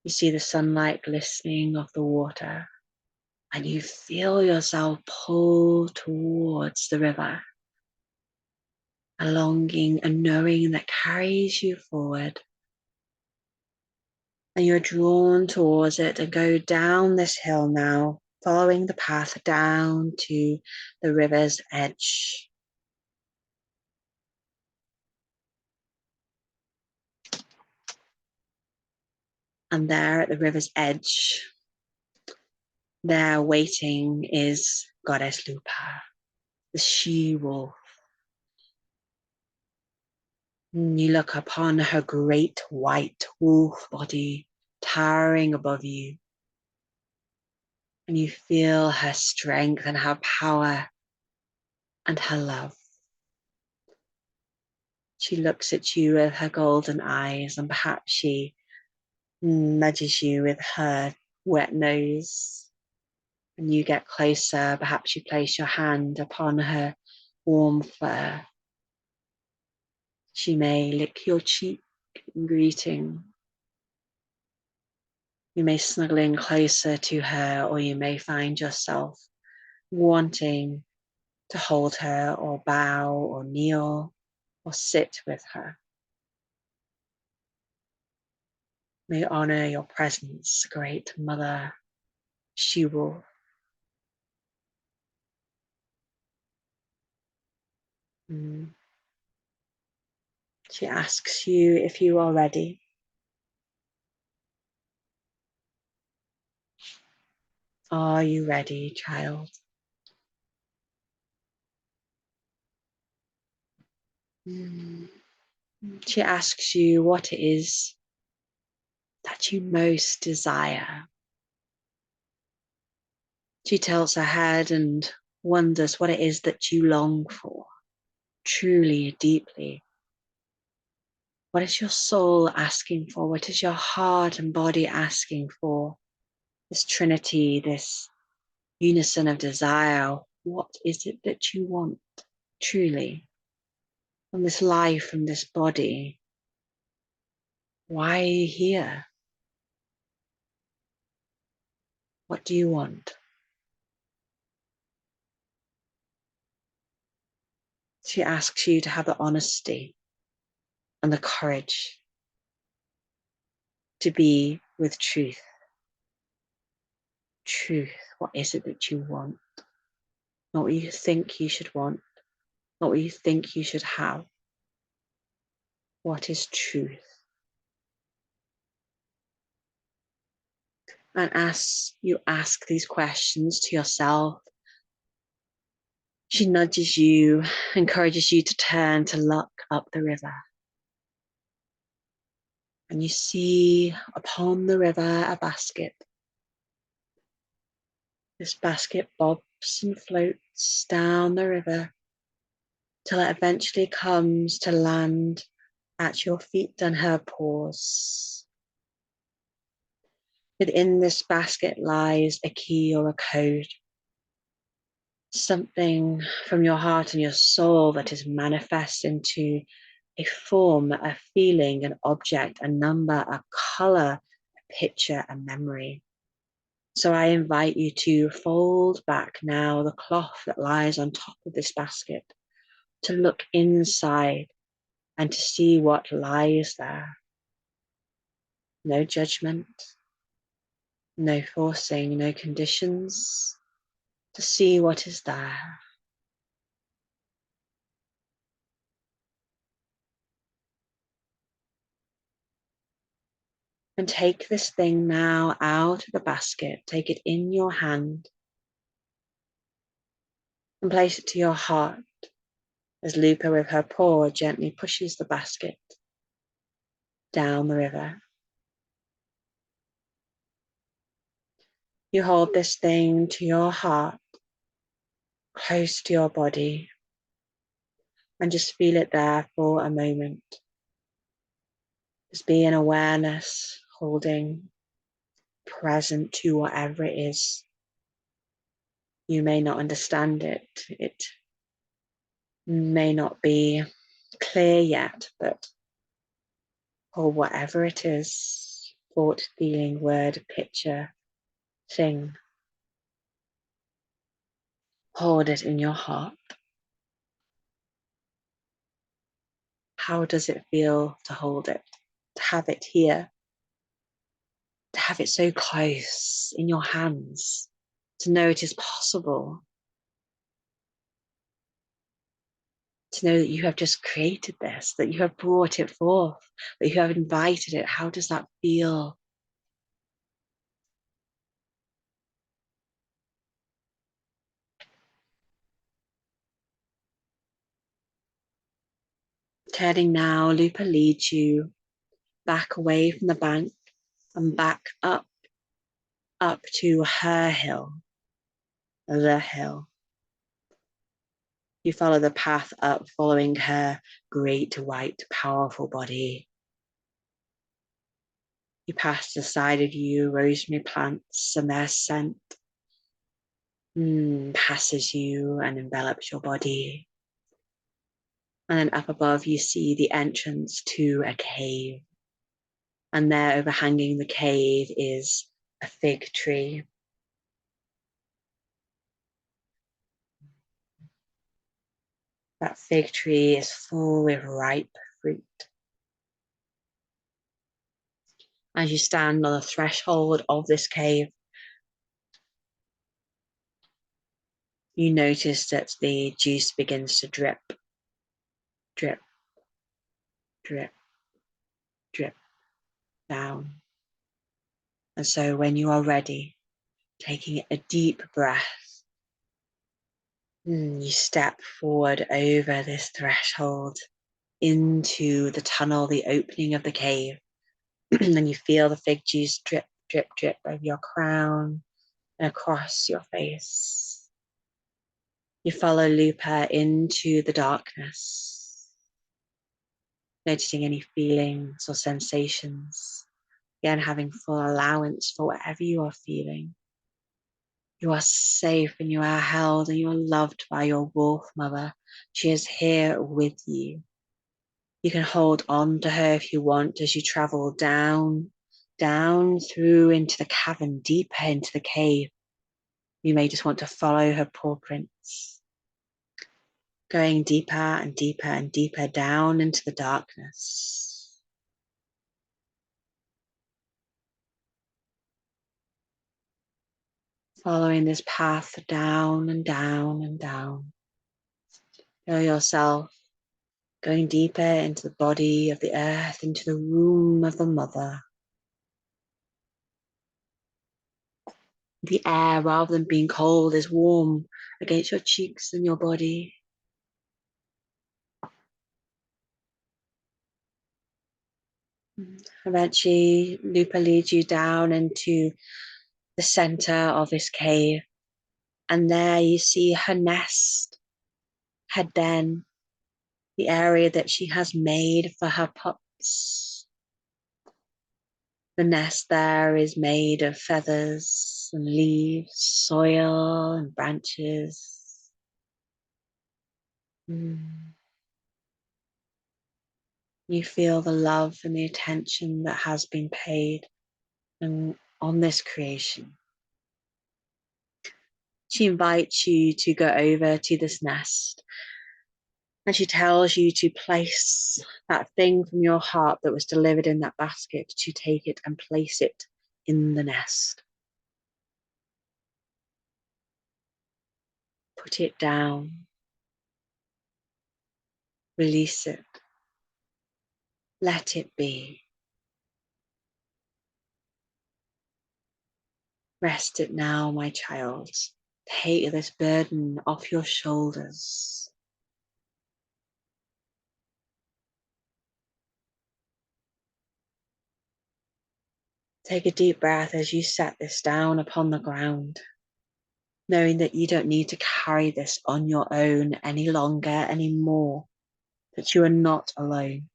You see the sunlight glistening off the water, and you feel yourself pull towards the river, a longing, a knowing that carries you forward. And you're drawn towards it and go down this hill now, following the path down to the river's edge. And there at the river's edge, there waiting is Goddess Lupa, the SheWolf. You look upon her great white wolf body towering above you, and you feel her strength and her power and her love. She looks at you with her golden eyes, and perhaps she nudges you with her wet nose, and you get closer. Perhaps you place your hand upon her warm fur. She may lick your cheek in greeting. You may snuggle in closer to her, or you may find yourself wanting to hold her or bow or kneel or sit with her. May honor your presence, great Mother SheWolf. She asks you if you are ready. Are you ready, child? She asks you what it is that you most desire. She tilts her head and wonders what it is that you long for, truly, deeply. What is your soul asking for? What is your heart and body asking for? This trinity, this unison of desire. What is it that you want, truly, from this life, from this body? Why are you here? What do you want? She asks you to have the honesty and the courage to be with truth. Truth, what is it that you want? Not what you think you should want, not what you think you should have. What is truth? And as you ask these questions to yourself, she nudges you, encourages you to turn to look up the river. And you see upon the river a basket. This basket bobs and floats down the river till it eventually comes to land at your feet and her paws. Within this basket lies a key or a code. Something from your heart and your soul that is manifest into a form, a feeling, an object, a number, a color, a picture, a memory. So I invite you to fold back now the cloth that lies on top of this basket, to look inside and to see what lies there. No judgment, no forcing, no conditions, to see what is there. And take this thing now out of the basket, take it in your hand and place it to your heart as Lupa with her paw gently pushes the basket down the river. You hold this thing to your heart, close to your body, and just feel it there for a moment. Just be in awareness, holding, present to whatever it is. You may not understand it. It may not be clear yet, but or whatever it is, thought, feeling, word, picture, thing, hold it in your heart. How does it feel to hold it, to have it here, to have it so close in your hands, to know it is possible, to know that you have just created this, that you have brought it forth, that you have invited it? How does that feel? Turning now, Lupa leads you back away from the bank and back up to her hill, the hill. You follow the path up, following her great, white, powerful body. You pass the side of you, rosemary plants and their scent passes you and envelops your body. And then up above, you see the entrance to a cave. And there overhanging the cave is a fig tree. That fig tree is full with ripe fruit. As you stand on the threshold of this cave, you notice that the juice begins to drip, drip, drip, drip down. And so when you are ready, taking a deep breath, you step forward over this threshold into the tunnel, the opening of the cave. And you feel the fig juice drip, drip, drip over your crown and across your face. You follow Lupa into the darkness, noticing any feelings or sensations. Again, having full allowance for whatever you are feeling. You are safe and you are held and you are loved by your wolf mother. She is here with you. You can hold on to her if you want as you travel down through into the cavern, deeper into the cave. You may just want to follow her paw prints, going deeper and deeper and deeper down into the darkness. Following this path down and down and down. Feel yourself going deeper into the body of the earth, into the womb of the mother. The air, rather than being cold, is warm against your cheeks and your body. Eventually, Lupa leads you down into the center of this cave. And there you see her nest, her den, the area that she has made for her pups. The nest there is made of feathers and leaves, soil and branches. You feel the love and the attention that has been paid on this creation. She invites you to go over to this nest, and she tells you to place that thing from your heart that was delivered in that basket, to take it and place it in the nest. Put it down. Release it. Let it be. Rest it now, my child. Take this burden off your shoulders. Take a deep breath as you set this down upon the ground, knowing that you don't need to carry this on your own any longer, anymore, that you are not alone,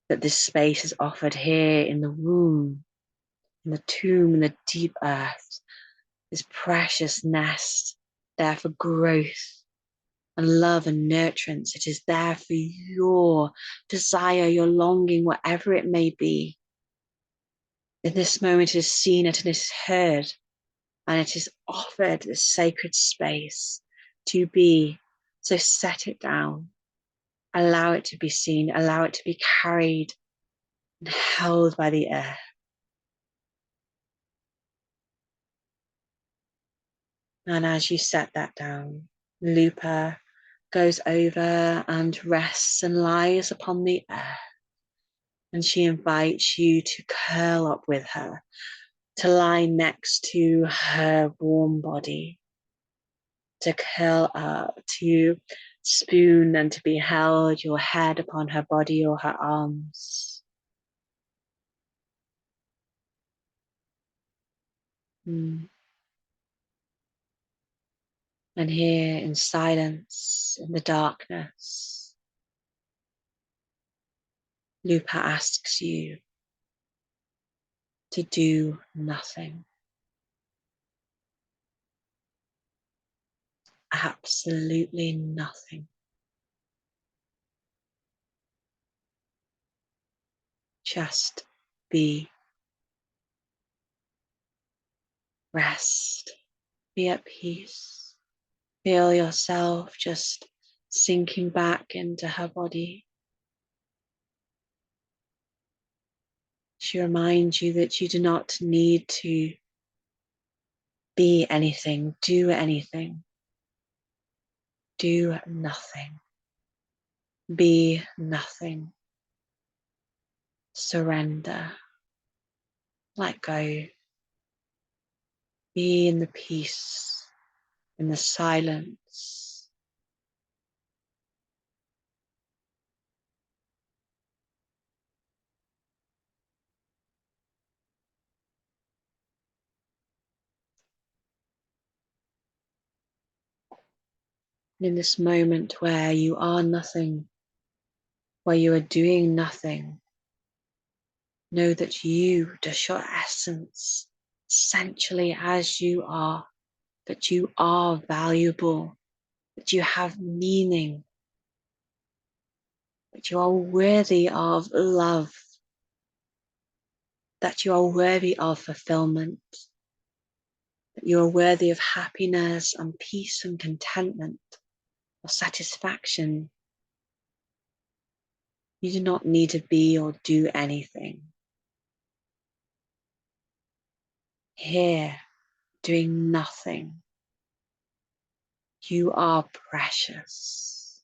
that this space is offered here in the womb, in the tomb, in the deep earth, this precious nest, there for growth and love and nurturance. It is there for your desire, your longing, whatever it may be. In this moment, it is seen, it is heard, and it is offered this sacred space to be. So set it down, allow it to be seen, allow it to be carried and held by the earth. And as you set that down, Lupa goes over and rests and lies upon the earth. And she invites you to curl up with her, to lie next to her warm body, to curl up, to spoon and to be held, your head upon her body or her arms. And here in silence, in the darkness, Lupa asks you to do nothing. Absolutely nothing. Just be. Rest. Be at peace. Feel yourself just sinking back into her body. She reminds you that you do not need to be anything, do anything. Do nothing. Be nothing. surrender, let go, be in the peace, in the silence. In this moment where you are nothing, where you are doing nothing, know that you, just your essence, essentially as you are, that you are valuable, that you have meaning, that you are worthy of love, that you are worthy of fulfillment, that you are worthy of happiness and peace and contentment or satisfaction. You do not need to be or do anything. Here, doing nothing, you are precious.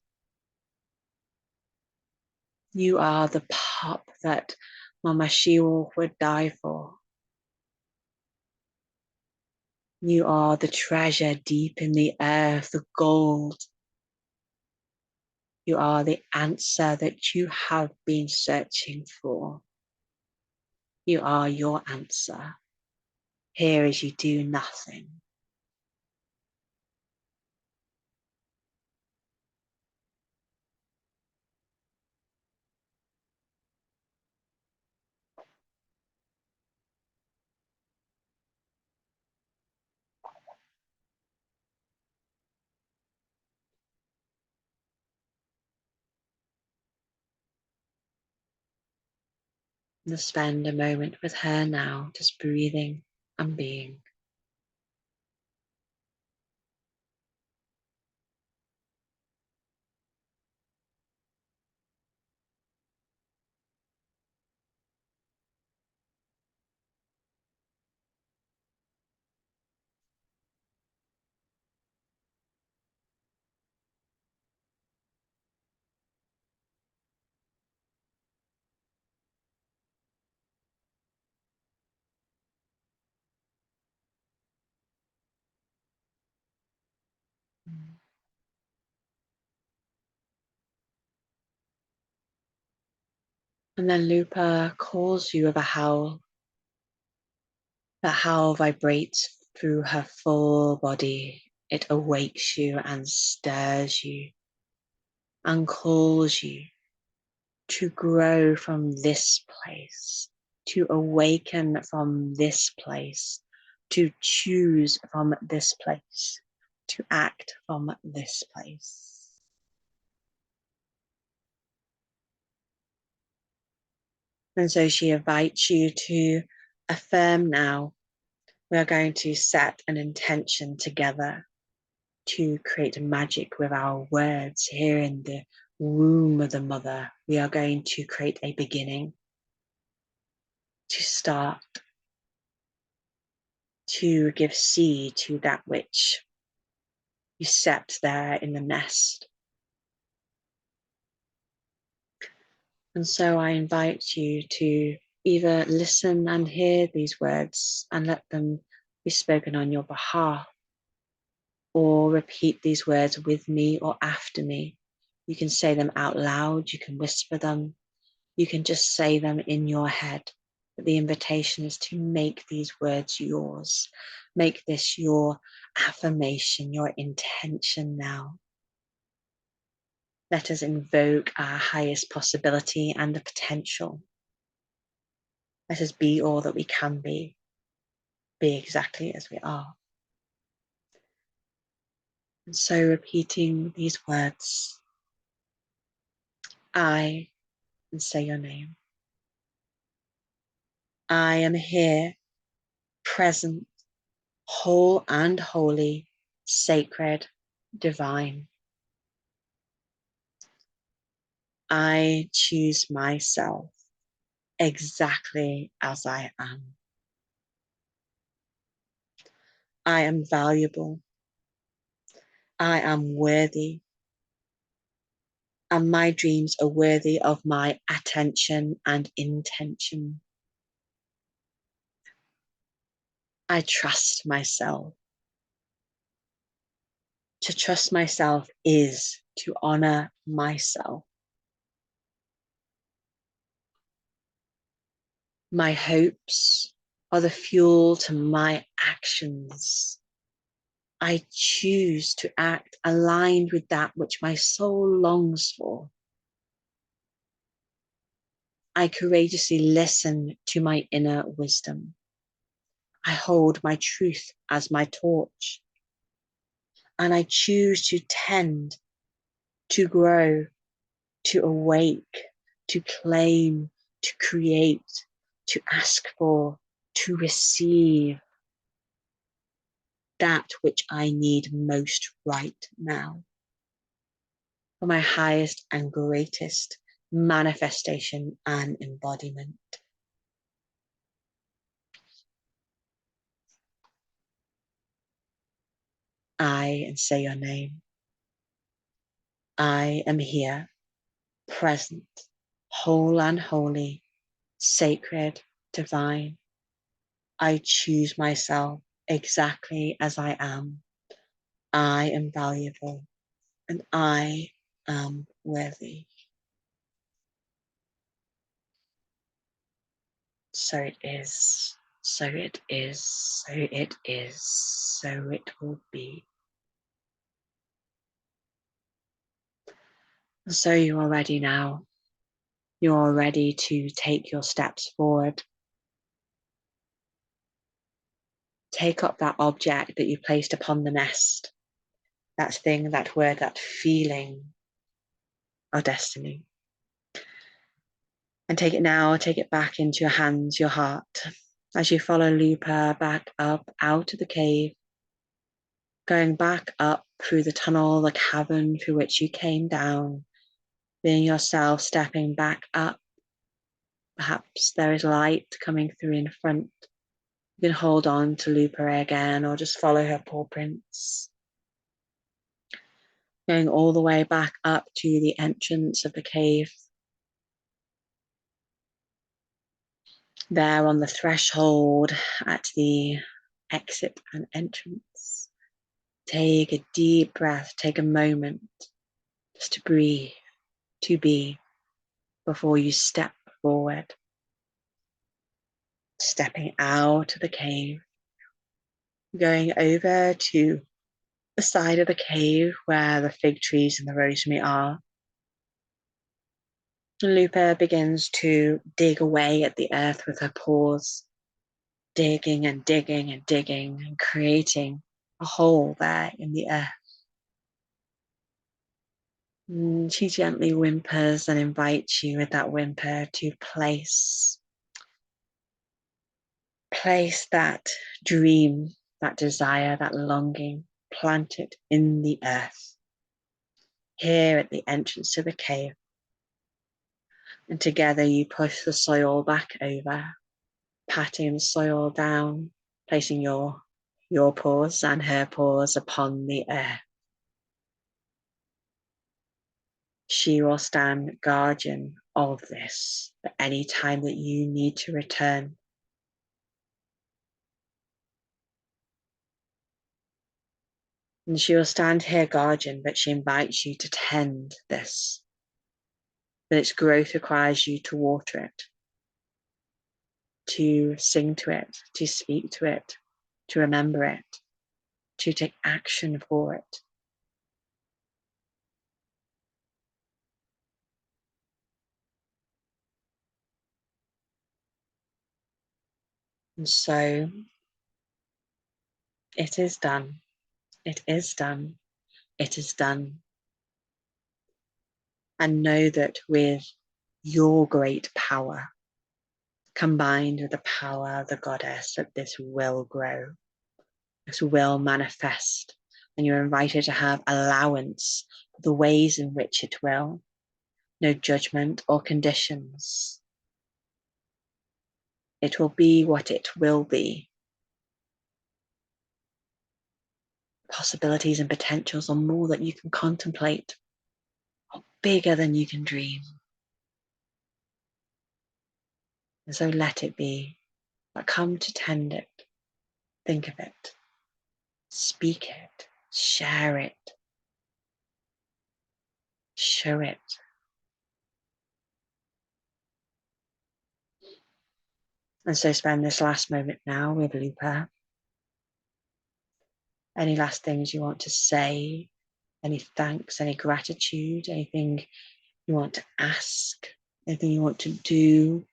You are the pup that Mama SheWolf would die for. You are the treasure deep in the earth, the gold. You are the answer that you have been searching for. You are your answer. Here as you do nothing. And spend a moment with her now, just breathing and being. And then Lupa calls you with a howl. That howl vibrates through her full body. It awakes you and stirs you and calls you to grow from this place, to awaken from this place, to choose from this place, to act from this place. And so she invites you to affirm now. We are going to set an intention together to create magic with our words here in the womb of the mother. We are going to create a beginning, to start, to give seed to that which you set there in the nest. And so I invite you to either listen and hear these words and let them be spoken on your behalf, or repeat these words with me or after me. You can say them out loud, you can whisper them, you can just say them in your head. But the invitation is to make these words yours. Make this your affirmation, your intention now. Let us invoke our highest possibility and the potential. Let us be all that we can be exactly as we are. And so repeating these words, I, and say your name. I am here, present, whole and holy, sacred, divine. I choose myself exactly as I am. I am valuable. I am worthy. and my dreams are worthy of my attention and intention. I trust myself. To trust myself is to honor myself. My hopes are the fuel to my actions. I choose to act aligned with that which my soul longs for. I courageously listen to my inner wisdom. I hold my truth as my torch. And I choose to tend, to grow, to awake, to claim, to create, to ask for, to receive that which I need most right now for my highest and greatest manifestation and embodiment. And say your name. I am here, present, whole and holy, sacred, divine. I choose myself exactly as I am. I am valuable and I am worthy. So it is, so it is, so it is, so it will be. So you are ready now. You are ready to take your steps forward. Take up that object that you placed upon the nest, that thing, that word, that feeling of destiny. And take it now, take it back into your hands, your heart, as you follow Lupa back up out of the cave, going back up through the tunnel, the cavern through which you came down, being yourself stepping back up. Perhaps there is light coming through in front. You can hold on to Lupa again or just follow her paw prints. Going all the way back up to the entrance of the cave. There on the threshold at the exit and entrance. Take a deep breath, take a moment just to breathe, to be, before you step forward. Stepping out of the cave, going over to the side of the cave where the fig trees and the rosemary are. Lupa begins to dig away at the earth with her paws, digging and digging and digging and creating a hole there in the earth. And she gently whimpers and invites you with that whimper to place that dream, that desire, that longing, plant it in the earth, here at the entrance to the cave. And together you push the soil back over, patting the soil down, placing your paws and her paws upon the earth. She will stand guardian of this at any time that you need to return. And she will stand here guardian, but she invites you to tend this. That its growth requires you to water it, to sing to it, to speak to it, to remember it, to take action for it. And so it is done. It is done. It is done. And know that with your great power, combined with the power of the goddess, that this will grow, this will manifest. And you're invited to have allowance for the ways in which it will. No judgment or conditions. It will be what it will be. Possibilities and potentials are more that you can contemplate. bigger than you can dream. And so let it be, but come to tend it, think of it, speak it, share it, show it. And so spend this last moment now with Lupa. Any last things you want to say, any thanks, any gratitude, anything you want to ask, anything you want to do.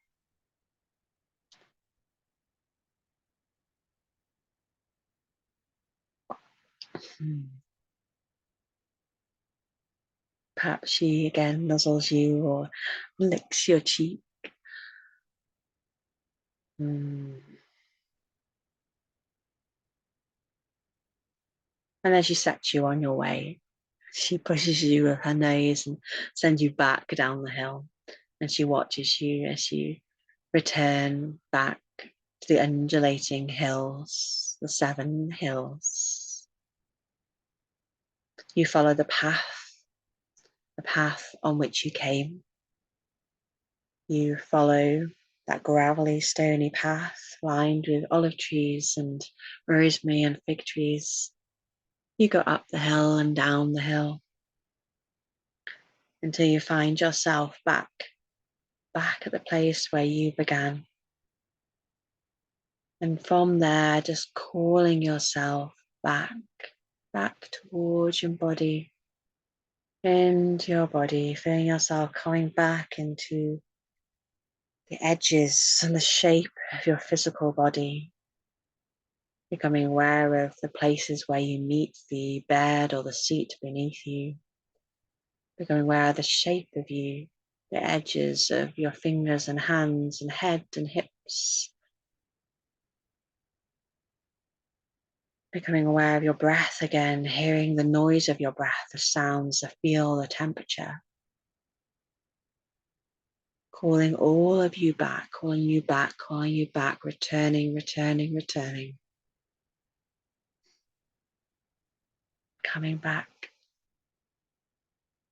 Perhaps she again nuzzles you or licks your cheek. And then she sets you on your way. She pushes you with her nose and sends you back down the hill. And she watches you as you return back to the undulating hills, the 7 hills. You follow the path on which you came. You follow that gravelly, stony path lined with olive trees and rosemary and fig trees. You go up the hill and down the hill until you find yourself back at the place where you began. And from there, just calling yourself back towards your body, into your body, feeling yourself coming back into the edges and the shape of your physical body, becoming aware of the places where you meet the bed or the seat beneath you, becoming aware of the shape of you, the edges of your fingers and hands and head and hips, becoming aware of your breath again, hearing the noise of your breath, the sounds, the feel, the temperature. Calling all of you back, calling you back, returning. Coming back,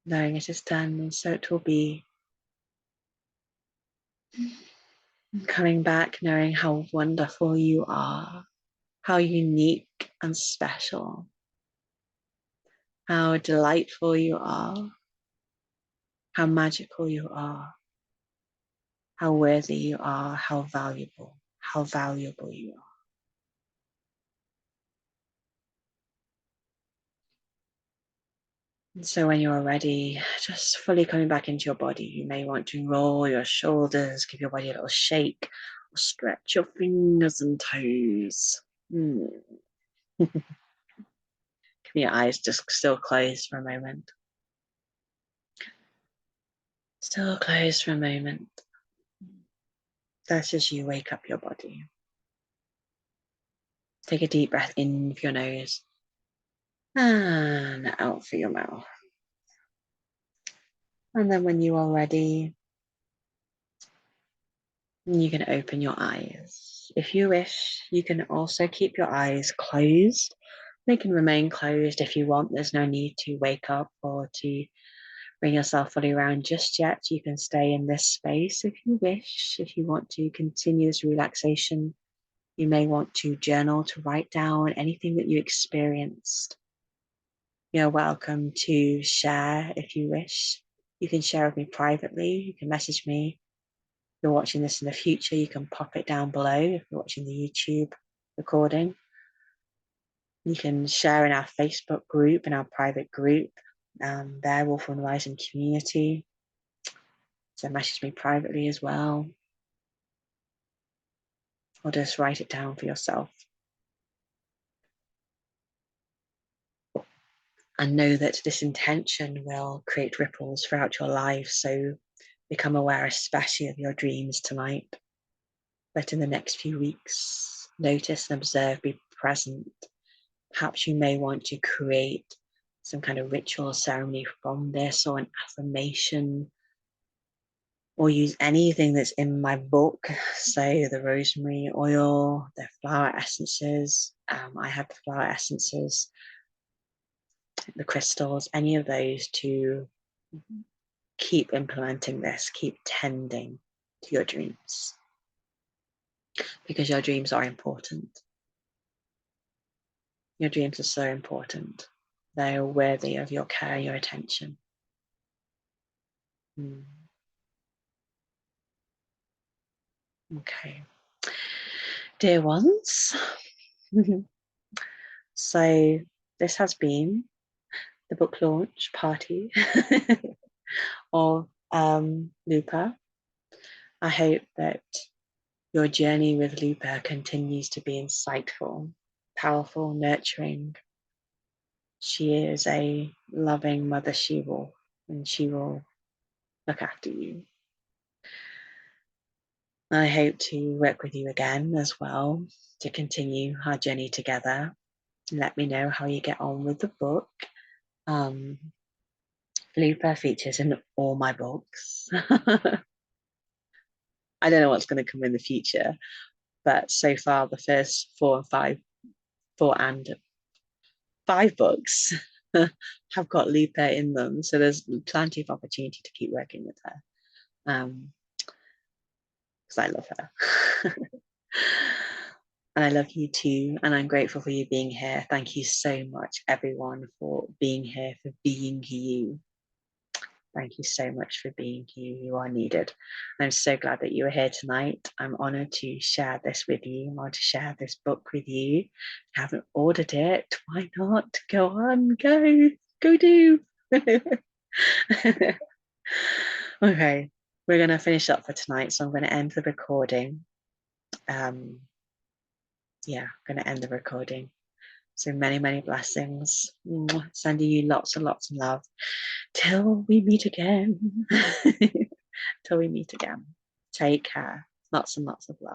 knowing it is done, and so it will be. Coming back, knowing how wonderful you are, how unique and special, how delightful you are, how magical you are, how worthy you are, how valuable you are. And so when you're ready, just fully coming back into your body, you may want to roll your shoulders, give your body a little shake, or stretch your fingers and toes. Keep your eyes just still closed for a moment. Still closed for a moment. That's as you wake up your body. Take a deep breath in for your nose and out through your mouth. And then when you are ready, you can open your eyes. If you wish, you can also keep your eyes closed. They can remain closed if you want. There's no need to wake up or to bring yourself fully around just yet. You can stay in this space if you wish. If you want to continue this relaxation, you may want to journal, to write down anything that you experienced. You're welcome to share if you wish. You can share with me privately. You can message me. If you're watching this in the future, you can pop it down below if you're watching the YouTube recording. You can share in our Facebook group, in our private group, there, Wolf on the Rising Community. So message me privately as well. Or just write it down for yourself. And know that this intention will create ripples throughout your life. So become aware, especially of your dreams tonight. But in the next few weeks, notice and observe, be present. Perhaps you may want to create some kind of ritual or ceremony from this, or an affirmation, or use anything that's in my book. So the rosemary oil, the flower essences. I have the flower essences, the crystals, any of those to keep implementing this, keep tending to your dreams, because your dreams are important. Your dreams are so important. They are worthy of your care, your attention. Okay. Dear ones, so this has been the book launch party of Lupa. I hope that your journey with Lupa continues to be insightful, powerful, nurturing. She is a loving mother SheWolf, and she will look after you. I hope to work with you again as well to continue our journey together. Let me know how you get on with the book. Lupa features in all my books. I don't know what's going to come in the future, but so far the first four and five books have got Lupa in them. So there's plenty of opportunity to keep working with her. Because I love her. And I love you too. And I'm grateful for you being here. Thank you so much, everyone, for being here, for being you. Thank you so much for being you. You are needed. I'm so glad that you are here tonight. I'm honored to share this with you. I'm honored to share this book with you. If you haven't ordered it, why not? Go on, go do. Okay, we're going to finish up for tonight. So I'm going to end the recording. Yeah, I'm going to end the recording. So many, many blessings. Sending you lots and lots of love. Till we meet again. Till we meet again. Take care. Lots and lots of love.